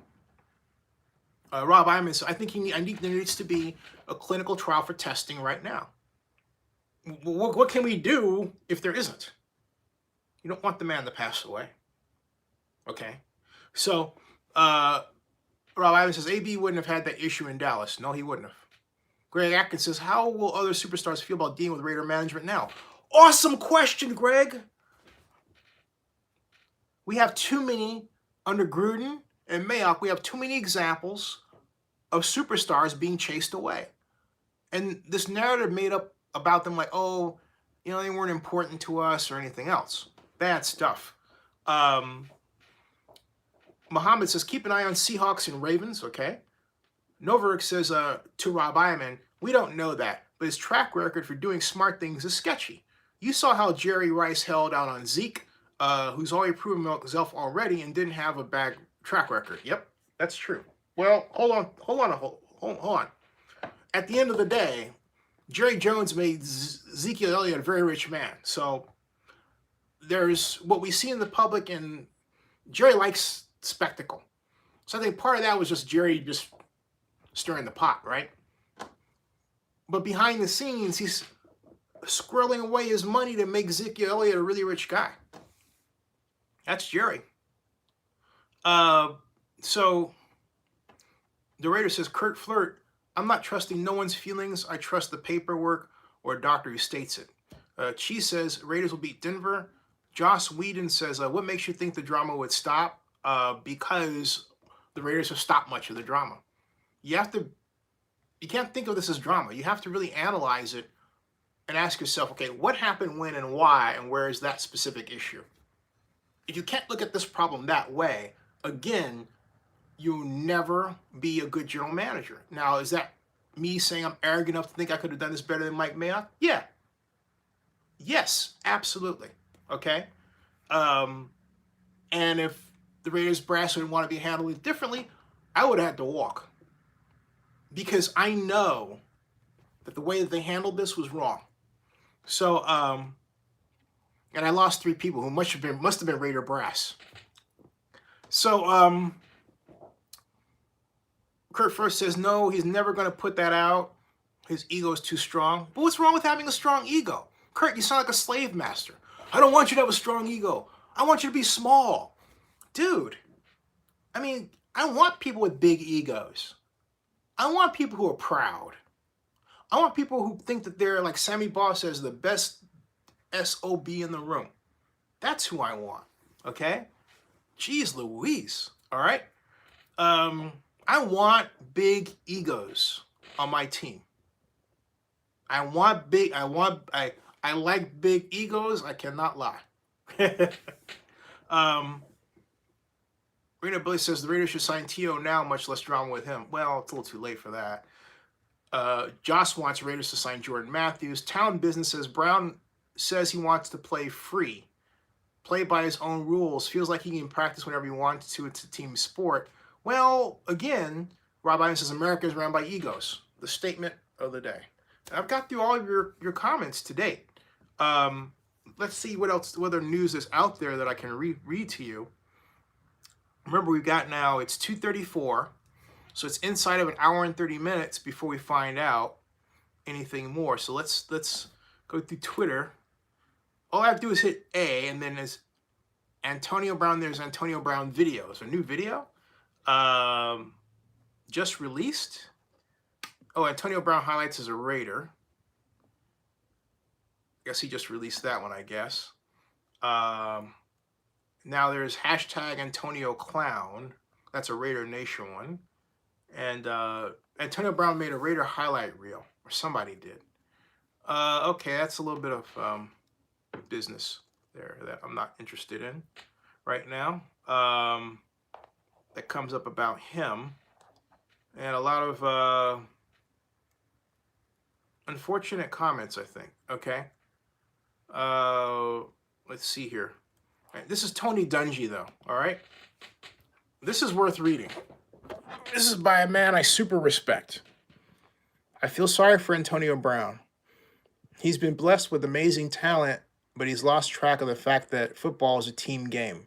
Rob Iman says, I think there needs to be a clinical trial for testing right now. What can we do if there isn't? You don't want the man to pass away. Okay? So, Rob Iman says, AB wouldn't have had that issue in Dallas. No, he wouldn't have. Greg Atkins says, how will other superstars feel about dealing with Raider management now? Awesome question, Greg. We have too many, under Gruden and Mayock, we have too many examples of superstars being chased away. And this narrative made up about them like, oh, you know, they weren't important to us or anything else. Bad stuff. Muhammad says, keep an eye on Seahawks and Ravens, okay? Noverick says to Rob Iman, we don't know that, but his track record for doing smart things is sketchy. You saw how Jerry Rice held out on Zeke, who's already proven himself already and didn't have a bad track record. Yep, that's true. Well, hold on. At the end of the day, Jerry Jones made Ezekiel Elliott a very rich man. So there's what we see in the public, and Jerry likes spectacle. So I think part of that was just Jerry just stirring the pot, right? But behind the scenes, he's squirreling away his money to make Ezekiel Elliott a really rich guy. That's Jerry. So the Raider says, Kurt Flirt, I'm not trusting no one's feelings. I trust the paperwork or a doctor who states it. Cheese says, Raiders will beat Denver. Joss Whedon says, what makes you think the drama would stop? Because the Raiders have stopped much of the drama. You can't think of this as drama. You have to really analyze it and ask yourself, okay, what happened when and why, and where is that specific issue? If you can't look at this problem that way, again, you'll never be a good general manager. Now, is that me saying I'm arrogant enough to think I could have done this better than Mike Mayock? Yeah. Yes, absolutely. Okay? And if the Raiders brass would want to be handled differently, I would have had to walk. Because I know that the way that they handled this was wrong. So, and I lost 3 people who must have been Raider brass. So, Kurt first says, no, he's never going to put that out. His ego is too strong. But what's wrong with having a strong ego? Kurt, you sound like a slave master. I don't want you to have a strong ego. I want you to be small. Dude, I mean, I want people with big egos. I want people who are proud. I want people who think that they're, like Sammy Baugh says, the best SOB in the room. That's who I want, okay? Jeez Louise, all right? I want big egos on my team. I like big egos. I cannot lie. Raider Billy says the Raiders should sign T.O. now, much less drama with him. Well, it's a little too late for that. Joss wants Raiders to sign Jordan Matthews. Town Business says Brown says he wants to play free, play by his own rules. Feels like he can practice whenever he wants to. It's a team sport. Well, again, Rob Ivan says America is ran by egos. The statement of the day. I've got through all of your comments to date. Let's see what other news is out there that I can read to you. Remember, we've got now, it's 2:34, so it's inside of an hour and 30 minutes before we find out anything more. So let's go through Twitter. All I have to do is hit A, and then there's Antonio Brown. There's Antonio Brown videos. A new video just released. Oh, Antonio Brown highlights as a Raider. I guess he just released that one, I guess. Now there's hashtag Antonio Clown. That's a Raider Nation one. And Antonio Brown made a Raider highlight reel, or somebody did. Okay, that's a little bit of business there that I'm not interested in right now. That comes up about him. And a lot of unfortunate comments, I think. Okay. Let's see here. Right, this is Tony Dungy, though. All right. This is worth reading. This is by a man I super respect. I feel sorry for Antonio Brown. He's been blessed with amazing talent, but he's lost track of the fact that football is a team game.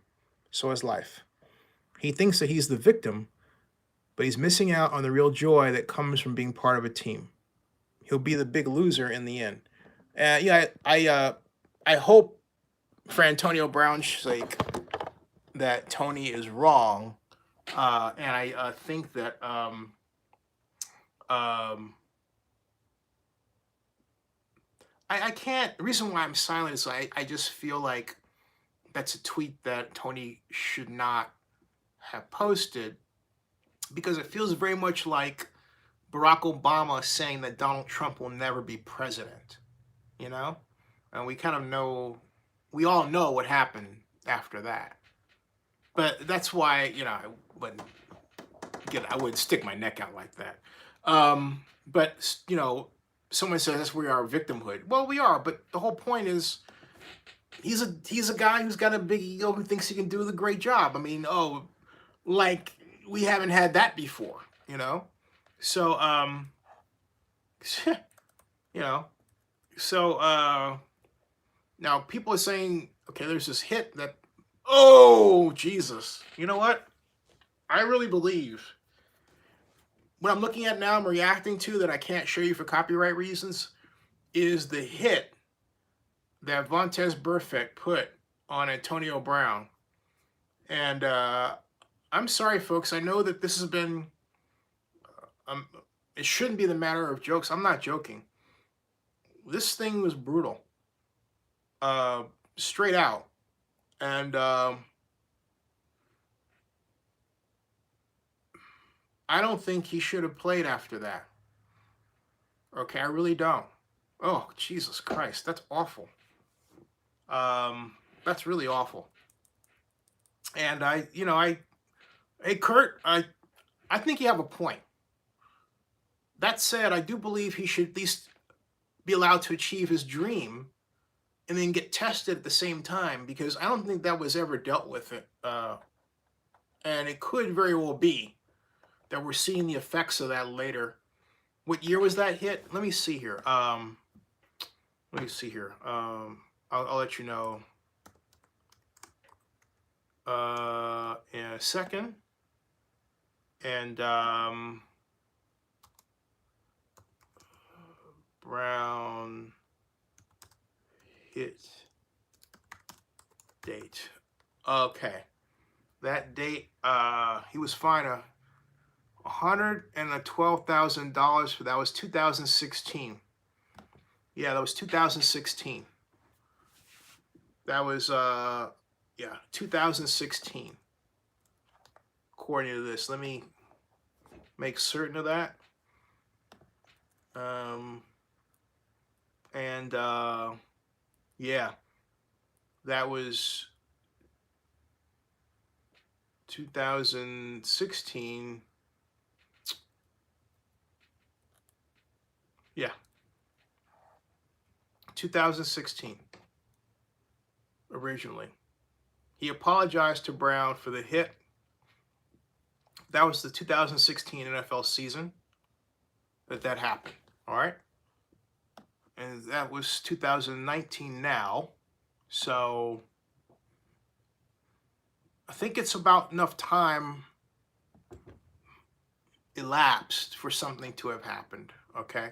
So is life. He thinks that he's the victim, but he's missing out on the real joy that comes from being part of a team. He'll be the big loser in the end. I hope for Antonio Brown's sake that Tony is wrong, and I think that I can't. The reason why I'm silent is I just feel like that's a tweet that Tony should not have posted, because it feels very much like Barack Obama saying that Donald Trump will never be president, you know? And we kind of know, we all know what happened after that. But that's why, I wouldn't stick my neck out like that. But, someone says that's where we are victimhood. Well, we are, but the whole point is he's a guy who's got a big ego who thinks he can do the great job. I mean, like we haven't had that before, So, now people are saying, okay, there's this hit that, oh, Jesus. You know what? I really believe what I'm looking at now, I'm reacting to that I can't show you for copyright reasons, is the hit that Vontaze Burfict put on Antonio Brown. And I'm sorry, folks. I know that this has been, it shouldn't be the matter of jokes. I'm not joking. This thing was brutal. Straight out. And I don't think he should have played after that. Okay, I really don't. Oh, Jesus Christ, that's awful. That's really awful. And hey, Kurt, I think you have a point. That said, I do believe he should at least be allowed to achieve his dream and then get tested at the same time, because I don't think that was ever dealt with. And it could very well be that we're seeing the effects of that later. What year was that hit? Let me see here. I'll let you know in a second. And Brown hit date. Okay, that date. He was fined $112,000 for that. Was 2016. Yeah, that was 2016. That was 2016. According to this, let me make certain of that. Yeah, that was 2016. Yeah, 2016 originally. He apologized to Brown for the hit. That was the 2016 NFL season that happened, all right? And that was 2019 now. So I think it's about enough time elapsed for something to have happened, okay?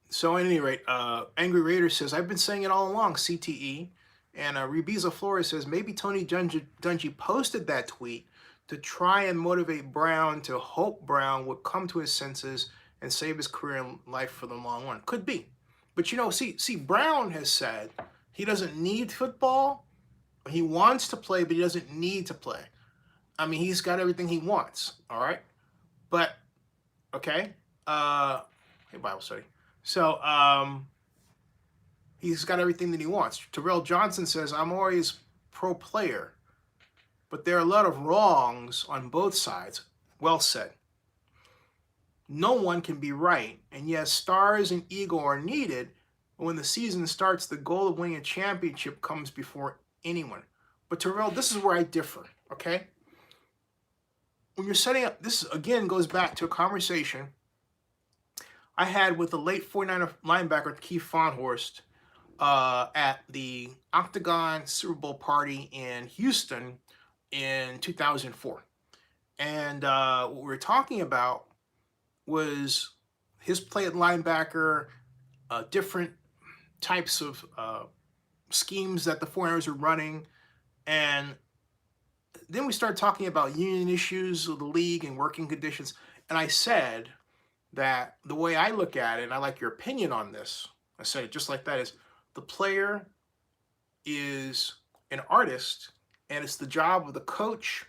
So at any rate, Angry Raider says, I've been saying it all along, CTE. And Rebiza Flores says, maybe Tony Dungy posted that tweet to try and motivate Brown, to hope Brown would come to his senses and save his career and life for the long run. Could be. But see, Brown has said he doesn't need football, He wants to play, but he doesn't need to play. I mean, he's got everything he wants, all right? But, okay, hey, Bible study. So, he's got everything that he wants. Terrell Johnson says, I'm always pro player, but there are a lot of wrongs on both sides. Well said. No one can be right, and yes, stars and ego are needed, but when the season starts, the goal of winning a championship comes before anyone. But Terrell, this is where I differ, okay? When you're setting up, this again goes back to a conversation I had with the late 49er linebacker Keith Fahnhorst at the Octagon Super Bowl party in Houston in 2004. And what we were talking about was his play at linebacker, different types of schemes that the 49ers were running. And then we started talking about union issues of the league and working conditions. And I said that the way I look at it, and I like your opinion on this, I said it just like that, is the player is an artist, and it's the job of the coach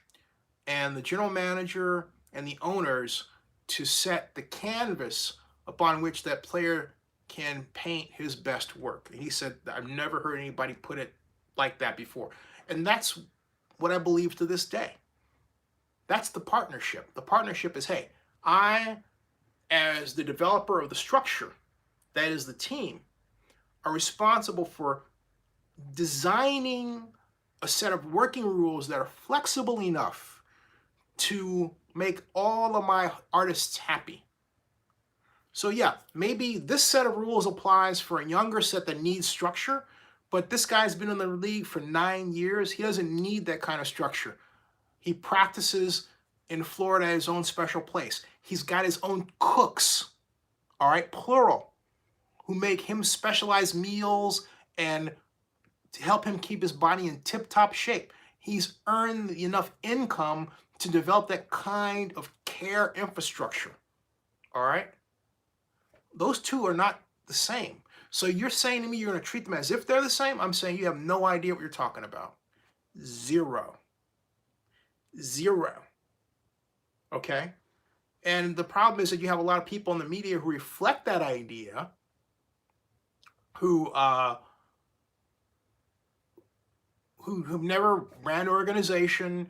and the general manager and the owners to set the canvas upon which that player can paint his best work. And he said, I've never heard anybody put it like that before. And that's what I believe to this day. That's the partnership. The partnership is, hey, I, as the developer of the structure, that is the team, are responsible for designing a set of working rules that are flexible enough to make all of my artists happy. So yeah, maybe this set of rules applies for a younger set that needs structure, but this guy's been in the league for 9 years. He doesn't need that kind of structure. He practices in Florida at his own special place. He's got his own cooks, all right, plural, who make him specialized meals and to help him keep his body in tip-top shape. He's earned enough income to develop that kind of care infrastructure, all right? Those two are not the same. So you're saying to me you're going to treat them as if they're the same? I'm saying you have no idea what you're talking about. Zero. Okay? And the problem is that you have a lot of people in the media who reflect that idea, who've never ran an organization,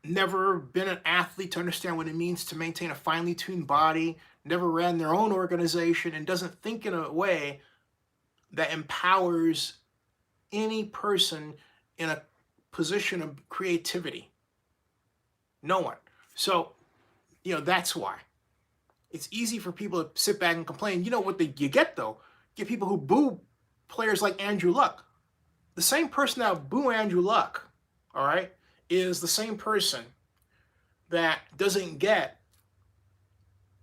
never been an athlete to understand what it means to maintain a finely tuned body, never ran their own organization, and doesn't think in a way that empowers any person in a position of creativity. No one. So, that's why. It's easy for people to sit back and complain. You know what you get, though? You get people who boo players like Andrew Luck. The same person that boo Andrew Luck, all right, is the same person that doesn't get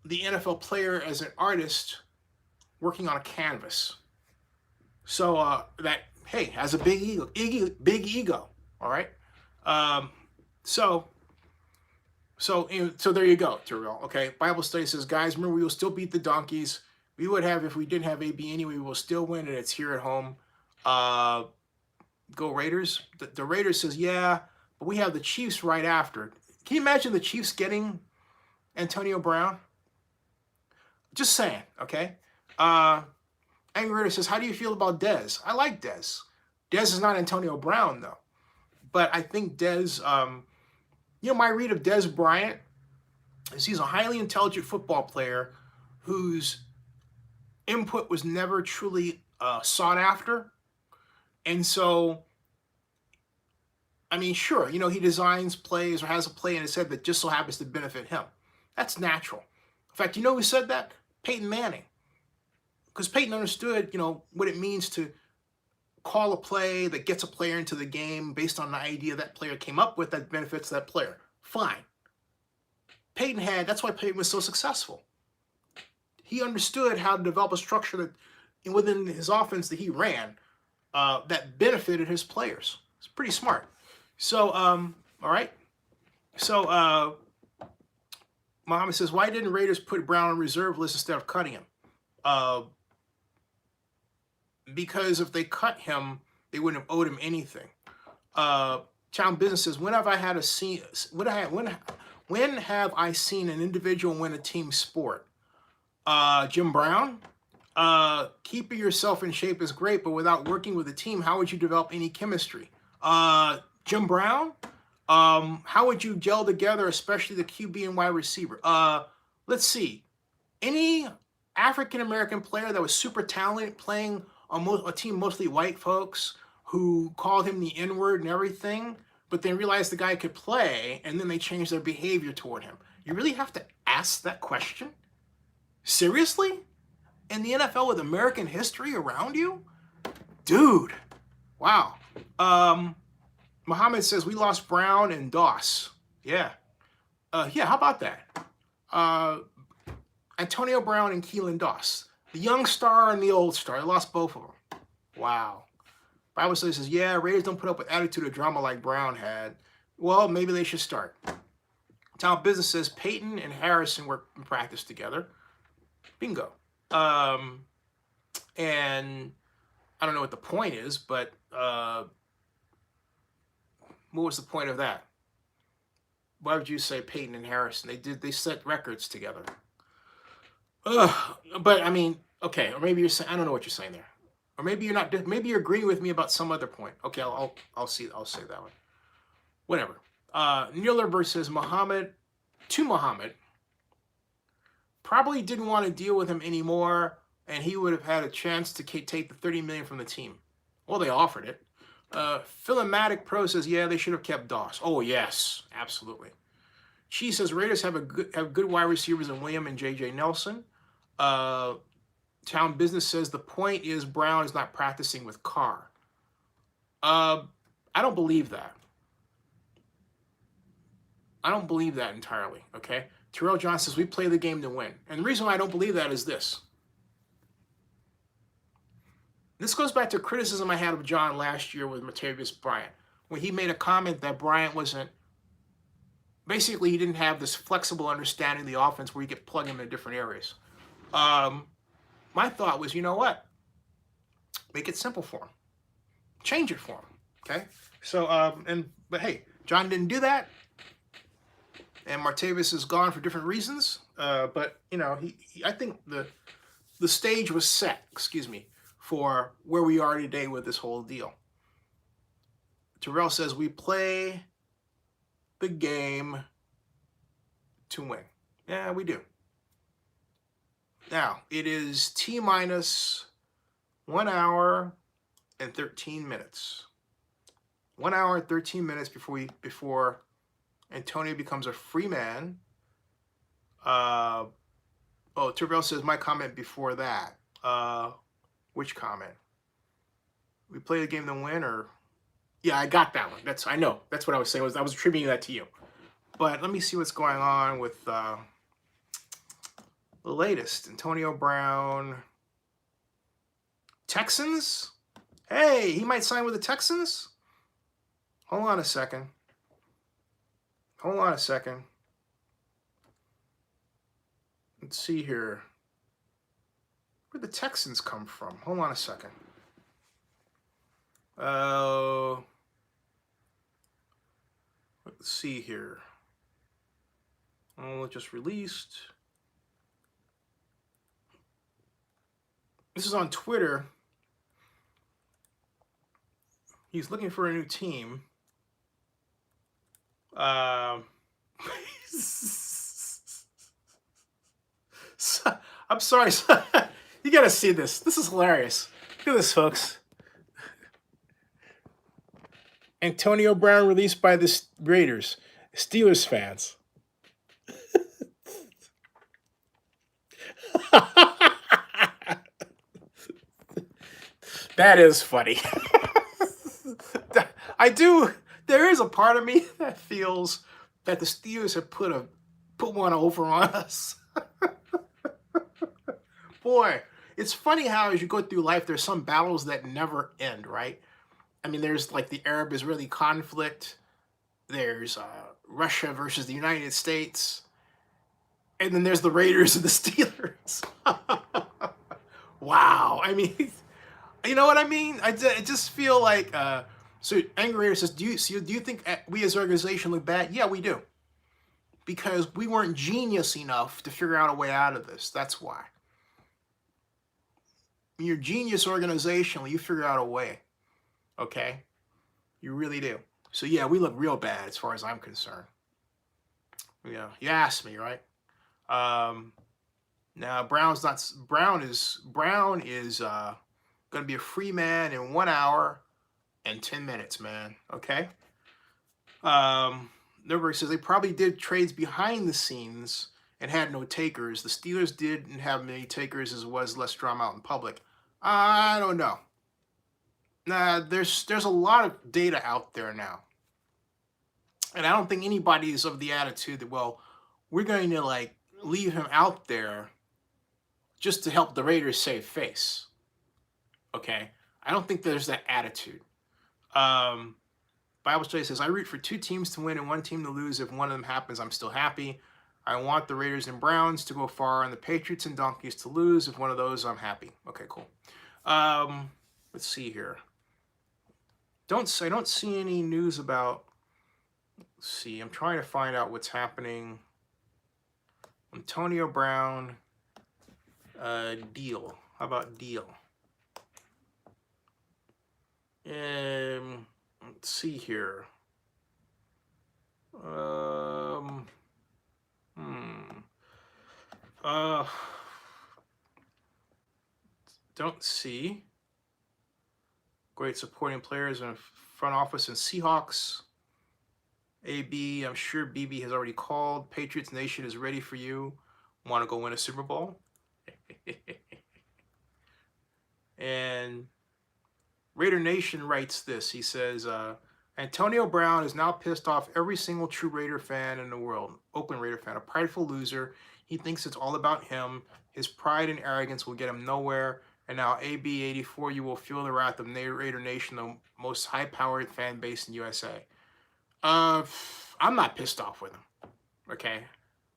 the NFL player as an artist working on a canvas. So that, hey, has a big ego, all right? So there you go, Terrell, okay? Bible study says, guys, remember, we will still beat the Donkeys. We would have, if we didn't have AB anyway, we will still win, and it's here at home. Go Raiders. The Raiders says, yeah, but we have the Chiefs right after. Can you imagine the Chiefs getting Antonio Brown? Just saying, okay? Angry Raider says, how do you feel about Dez? I like Dez. Dez is not Antonio Brown, though. But I think Dez, my read of Dez Bryant is he's a highly intelligent football player whose input was never truly sought after. And so, I mean, sure, he designs plays or has a play in his head that just so happens to benefit him. That's natural. In fact, who said that? Peyton Manning. Because Peyton understood, what it means to call a play that gets a player into the game based on the idea that player came up with that benefits that player. Fine. That's why Peyton was so successful. He understood how to develop a structure that within his offense that he ran that benefited his players. It's pretty smart. So, all right. So, Muhammad says, why didn't Raiders put Brown on reserve list instead of cutting him? Because if they cut him, they wouldn't have owed him anything. Town Business says, when have I had a scene? When have I seen an individual win a team sport? Jim Brown. Keeping yourself in shape is great, but without working with a team, how would you develop any chemistry? Jim Brown. How would you gel together, especially the QB and wide receiver? Let's see. Any African American player that was super talented playing on a team mostly white folks who called him the N-word and everything, but then realized the guy could play, and then they changed their behavior toward him. You really have to ask that question? Seriously? In the NFL with American history around you? Dude. Wow. Muhammad says, we lost Brown and Doss. Yeah. Yeah, how about that? Antonio Brown and Keelan Doss. The young star and the old star. They lost both of them. Wow. Bible study says, yeah, Raiders don't put up with attitude or drama like Brown had. Well, maybe they should start. Town Business says, Peyton and Harrison work in practice together. Bingo. And I don't know what the point is, but what was the point of that? Why would you say Peyton and Harrison? They set records together. But I mean, okay, or maybe you're saying, I don't know what you're saying there. Or maybe you're not, maybe you're agreeing with me about some other point. Okay, I'll say that one. Whatever. Neil versus Muhammad probably didn't want to deal with him anymore, and he would have had a chance to take the $30 million from the team. Well, they offered it. Philomatic Pro says, yeah, they should have kept Doss. Oh, yes, absolutely. She says, Raiders have good wide receivers in William and J.J. Nelson. Town Business says, the point is Brown is not practicing with Carr. I don't believe that. I don't believe that entirely, okay? Terrell John says, we play the game to win. And the reason why I don't believe that is this. This goes back to criticism I had of John last year with Martavis Bryant, when he made a comment that Bryant wasn't, basically he didn't have this flexible understanding of the offense where you could plug him in different areas. My thought was, you know what? Make it simple for him. Change it for him, okay? So, but hey, John didn't do that. And Martavis is gone for different reasons. But, you know, I think the stage was set, for where we are today with this whole deal. Terrell says, we play the game to win. Yeah, we do. Now, it is T-minus 1 hour and 13 minutes. 1 hour and 13 minutes before Antonio becomes a free man. Terrell says, my comment before that. Which comment? We play the game to win, or? Yeah, I got that one. I know. That's what I was saying. I was attributing that to you. But let me see what's going on with the latest. Antonio Brown. Texans? Hey, he might sign with the Texans? Hold on a second. Let's see here. Where'd the Texans come from? Hold on a second. Let's see here. Oh, it just released. This is on Twitter. He's looking for a new team. I'm sorry. You gotta see this. This is hilarious. Look at this, folks. Antonio Brown released by the Raiders. Steelers fans. That is funny. There is a part of me that feels that the Steelers have put one over on us. Boy, it's funny how as you go through life, there's some battles that never end, right? I mean, there's like the Arab-Israeli conflict. There's Russia versus the United States. And then there's the Raiders and the Steelers. Wow. I mean, you know what I mean? I just feel like So Angry Raider says, do you think we as an organization look bad? Yeah, we do. Because we weren't genius enough to figure out a way out of this. That's why. When you're genius organizationally, you figure out a way. Okay? You really do. So yeah, we look real bad as far as I'm concerned. Yeah, you asked me, right? Now Brown is gonna be a free man in 1 hour and 10 minutes, man. Okay. Nuremberg says they probably did trades behind the scenes and had no takers. The Steelers didn't have many takers as was less drama out in public. I don't know. Nah, there's a lot of data out there now. And I don't think anybody is of the attitude that, well, we're going to like leave him out there just to help the Raiders save face. Okay? I don't think there's that attitude. Bible study says, I root for 2 teams to win and 1 team to lose. If one of them happens, I'm still happy. I want the Raiders and Browns to go far and the Patriots and Donkeys to lose. If one of those, I'm happy. Okay, cool. Let's see here. I don't see any news about, let's see, I'm trying to find out what's happening. Antonio Brown, deal. How about deal? Let's see here. Don't see. Great supporting players in front office and Seahawks. AB, I'm sure BB has already called. Patriots Nation is ready for you. Want to go win a Super Bowl? And Raider Nation writes this. He says, Antonio Brown is now pissed off every single true Raider fan in the world. Oakland Raider fan, a prideful loser. He thinks it's all about him. His pride and arrogance will get him nowhere. And now AB84, you will feel the wrath of Raider Nation, the most high-powered fan base in USA. I'm not pissed off with him. Okay?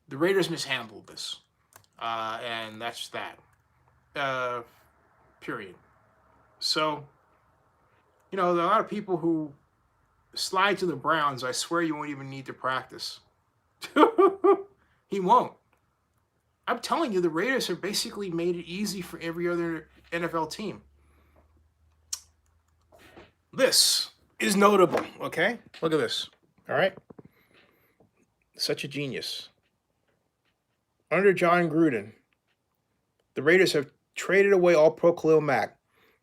The Raiders mishandled this. And that's that. Period. So, you know, there are a lot of people who slide to the Browns. I swear you won't even need to practice. He won't. I'm telling you, the Raiders have basically made it easy for every other NFL team. This is notable, okay? Look at this, all right? Such a genius. Under Jon Gruden, the Raiders have traded away All-Pro Khalil Mack,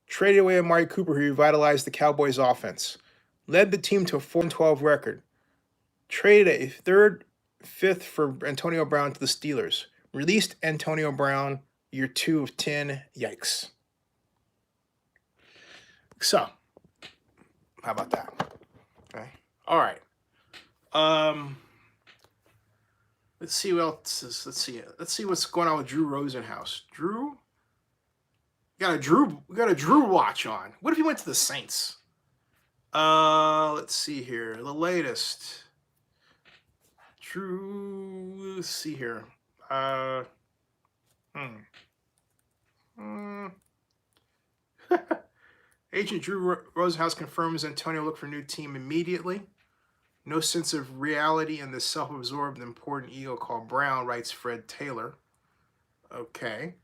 traded away Amari Cooper, who revitalized the Cowboys' offense, led the team to a 4-12 record, traded a 3rd, 5th for Antonio Brown to the Steelers, released Antonio Brown year 2 of 10. Yikes. So, how about that? Okay. All right. Let's see what else is. Let's see what's going on with Drew Rosenhaus. Drew? We got a Drew watch on. What if he went to the Saints? Let's see here. The latest. Drew, let's see here. Agent Drew Rosenhaus confirms Antonio look for new team immediately. No sense of reality in this self-absorbed important ego called Brown, writes Fred Taylor. Okay.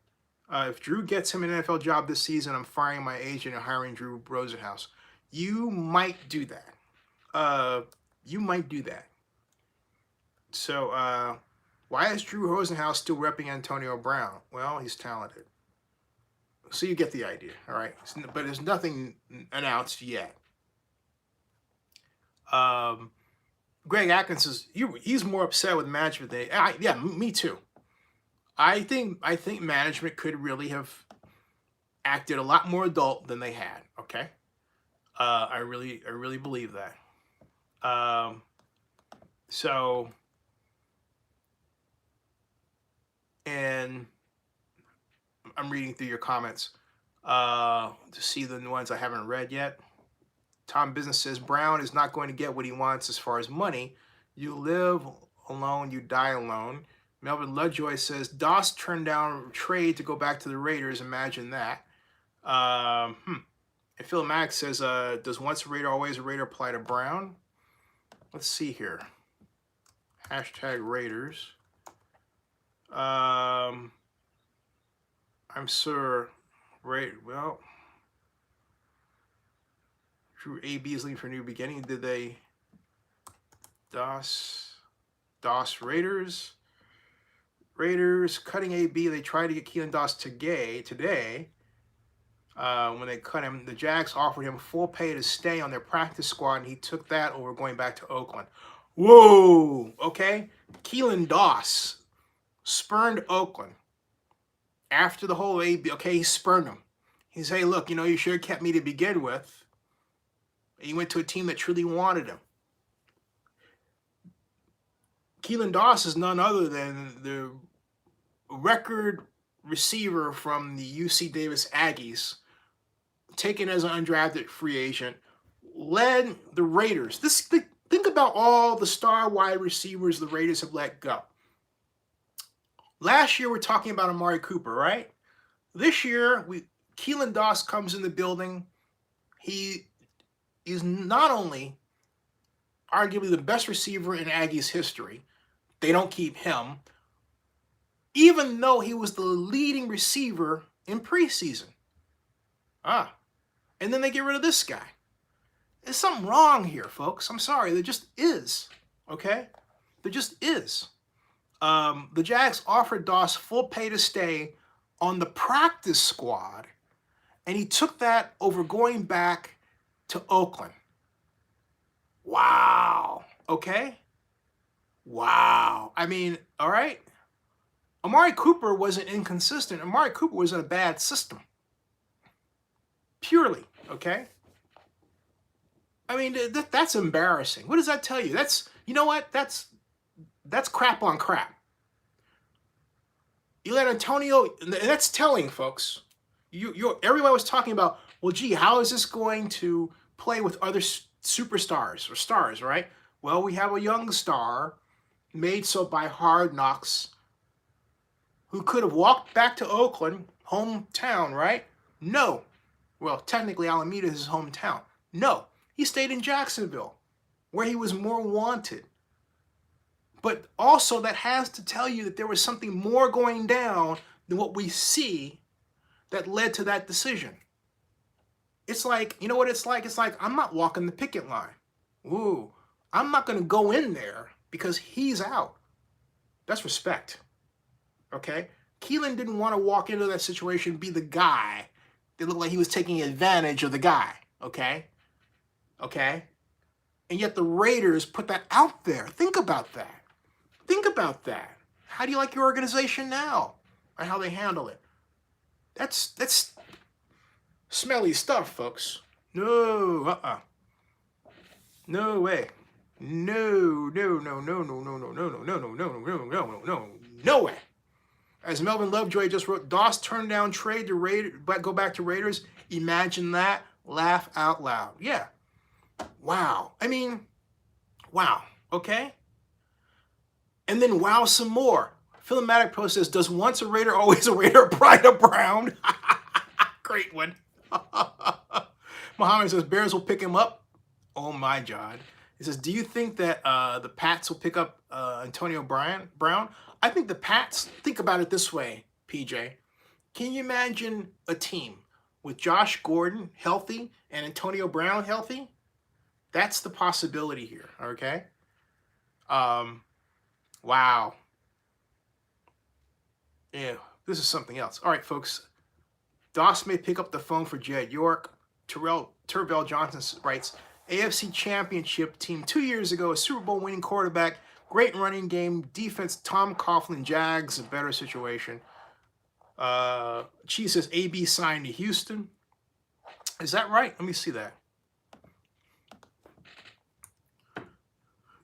If Drew gets him an NFL job this season, I'm firing my agent and hiring Drew Rosenhaus. You might do that. You might do that. So, why is Drew Rosenhaus still repping Antonio Brown? Well, he's talented. So you get the idea, all right? But there's nothing announced yet. Greg Atkins says he's more upset with management than yeah, me too. I think management could really have acted a lot more adult than they had. Okay, I really believe that. So, and I'm reading through your comments to see the ones I haven't read yet. Tom Business says, Brown is not going to get what he wants as far as money. You live alone, you die alone. Melvin Lovejoy says, Doss turned down trade to go back to the Raiders. Imagine that. And Phil Mack says, does once a Raider, always a Raider apply to Brown? Let's see here. Hashtag Raiders. I'm sure, right, well, True AB is leaving for a new beginning. Did they DOS Raiders? Raiders cutting AB. They tried to get Keelan Doss today. When they cut him, the Jags offered him full pay to stay on their practice squad, and he took that over going back to Oakland. Whoa, okay. Keelan Doss spurned Oakland after the whole AB. Okay, he spurned him. He said, hey, look, you should have kept me to begin with. And he went to a team that truly wanted him. Keelan Doss is none other than the record receiver from the UC Davis Aggies, taken as an undrafted free agent, led the Raiders. Think about all the star wide receivers the Raiders have let go. Last year, we're talking about Amari Cooper, right? This year, Keelan Doss comes in the building. He is not only arguably the best receiver in Aggies history. They don't keep him, even though he was the leading receiver in preseason. And then they get rid of this guy. There's something wrong here, folks. I'm sorry. There just is. Okay? There just is. The Jags offered Doss full pay to stay on the practice squad, and he took that over going back to Oakland. Wow. Okay? Wow. I mean, all right? Amari Cooper wasn't inconsistent. Amari Cooper was in a bad system. Purely, okay? I mean, that's embarrassing. What does that tell you? You know what? That's crap on crap. You let Antonio, and that's telling, folks. Everybody was talking about, well, gee, how is this going to play with other superstars or stars, right? Well, we have a young star made so by Hard Knocks who could have walked back to Oakland, hometown, right? No. Well, technically, Alameda is his hometown. No. He stayed in Jacksonville, where he was more wanted. But also, that has to tell you that there was something more going down than what we see that led to that decision. It's like, you know what it's like? It's like, I'm not walking the picket line. Ooh, I'm not going to go in there because he's out. That's respect. Okay? Keelan didn't want to walk into that situation and be the guy that looked like he was taking advantage of the guy. Okay? Okay? And yet the Raiders put that out there. Think about that. Think about that. How do you like your organization now? And how they handle it? That's smelly stuff, folks. No, no way. No way. As Melvin Lovejoy just wrote, Doss turned down trade to Raiders, but go back to Raiders. Imagine that. Laugh out loud. Yeah. Wow. I mean, wow. Okay. And then wow some more. Philomatic Pro says, does once a Raider, always a Raider apply to Brown? Great one. Muhammad says, Bears will pick him up. Oh my God. He says, do you think that the Pats will pick up Antonio Brown? I think the Pats, think about it this way, PJ. Can you imagine a team with Josh Gordon healthy and Antonio Brown healthy? That's the possibility here, okay? Wow. Yeah, this is something else. All right, folks. Doss may pick up the phone for Jed York. Terrell Johnson writes, AFC Championship team 2 years ago, a Super Bowl winning quarterback, great running game, defense, Tom Coughlin, Jags, a better situation. Cheese says AB signed to Houston. Is that right? Let me see that.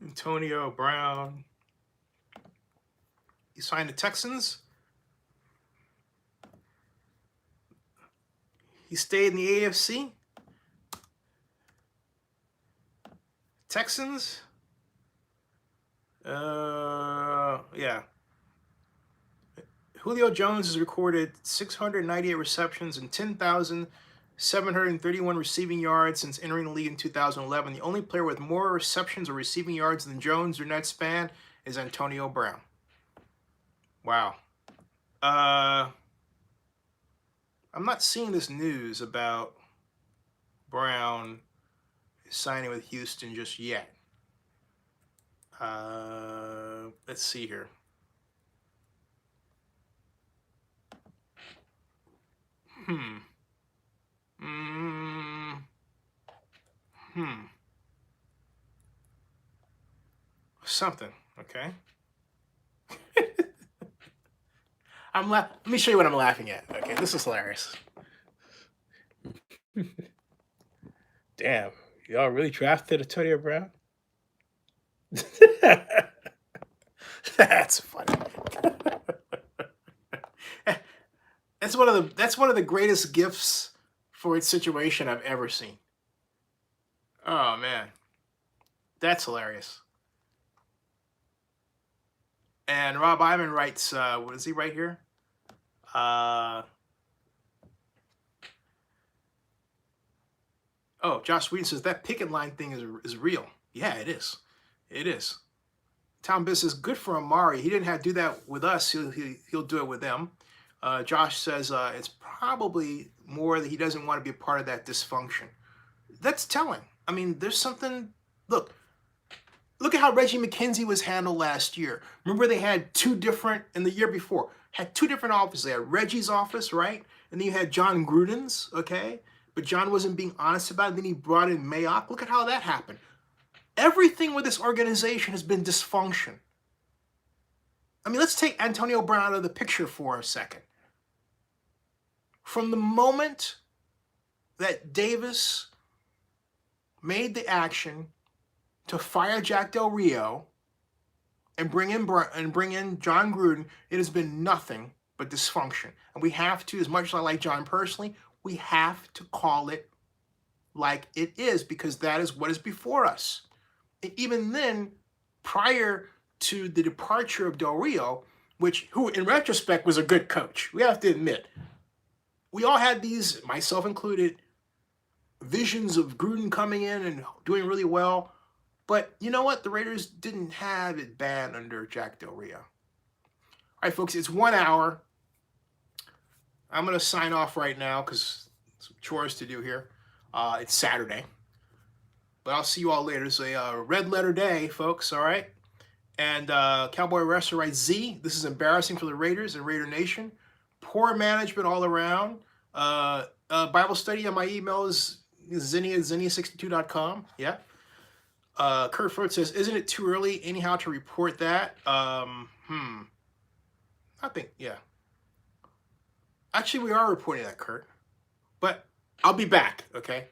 Antonio Brown. He signed the Texans. He stayed in the AFC. Texans. Yeah. Julio Jones has recorded 698 receptions and 10,000 731 receiving yards since entering the league in 2011. The only player with more receptions or receiving yards than Jones during that span is Antonio Brown. Wow. I'm not seeing this news about Brown signing with Houston just yet. Let's see here. Something, okay? Let me show you what I'm laughing at. Okay, this is hilarious. Damn, y'all really drafted Antonio Brown? That's funny. That's one of the greatest gifts for its situation I've ever seen. Oh man, that's hilarious. And Rob Iman writes, what does he write here? Oh, Josh Whedon says that picket line thing is real. Yeah, it is. It is. Tom Biss says, good for Amari. He didn't have to do that with us. He'll do it with them. Josh says it's probably more that he doesn't want to be a part of that dysfunction. That's telling. I mean, there's something. Look at how Reggie McKenzie was handled last year. Remember, they had two different, and the year before, had two different offices. They had Reggie's office, right? And then you had Jon Gruden's, okay? But Jon wasn't being honest about it. Then he brought in Mayock. Look at how that happened. Everything with this organization has been dysfunction. I mean, let's take Antonio Brown out of the picture for a second. From the moment that Davis made the action to fire Jack Del Rio and bring in Jon Gruden, it has been nothing but dysfunction. And we have to, as much as I like Jon personally, we have to call it like it is, because that is what is before us. And even then, prior to the departure of Del Rio, who in retrospect was a good coach, we have to admit, we all had these, myself included, visions of Gruden coming in and doing really well. But you know what? The Raiders didn't have it bad under Jack Del Rio. All right, folks, it's 1 hour. I'm going to sign off right now because some chores to do here. It's Saturday. But I'll see you all later. It's a red letter day, folks, all right? And Cowboy Wrestler writes, Z, this is embarrassing for the Raiders and Raider Nation. Poor management all around. Bible study on my email is zinny@zinny62.com. Yeah. Kurt Ford says, isn't it too early anyhow to report that? I think, yeah. Actually, we are reporting that, Kurt. But I'll be back, okay?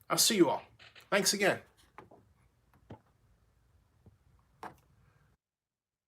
I'll see you all. Thanks again.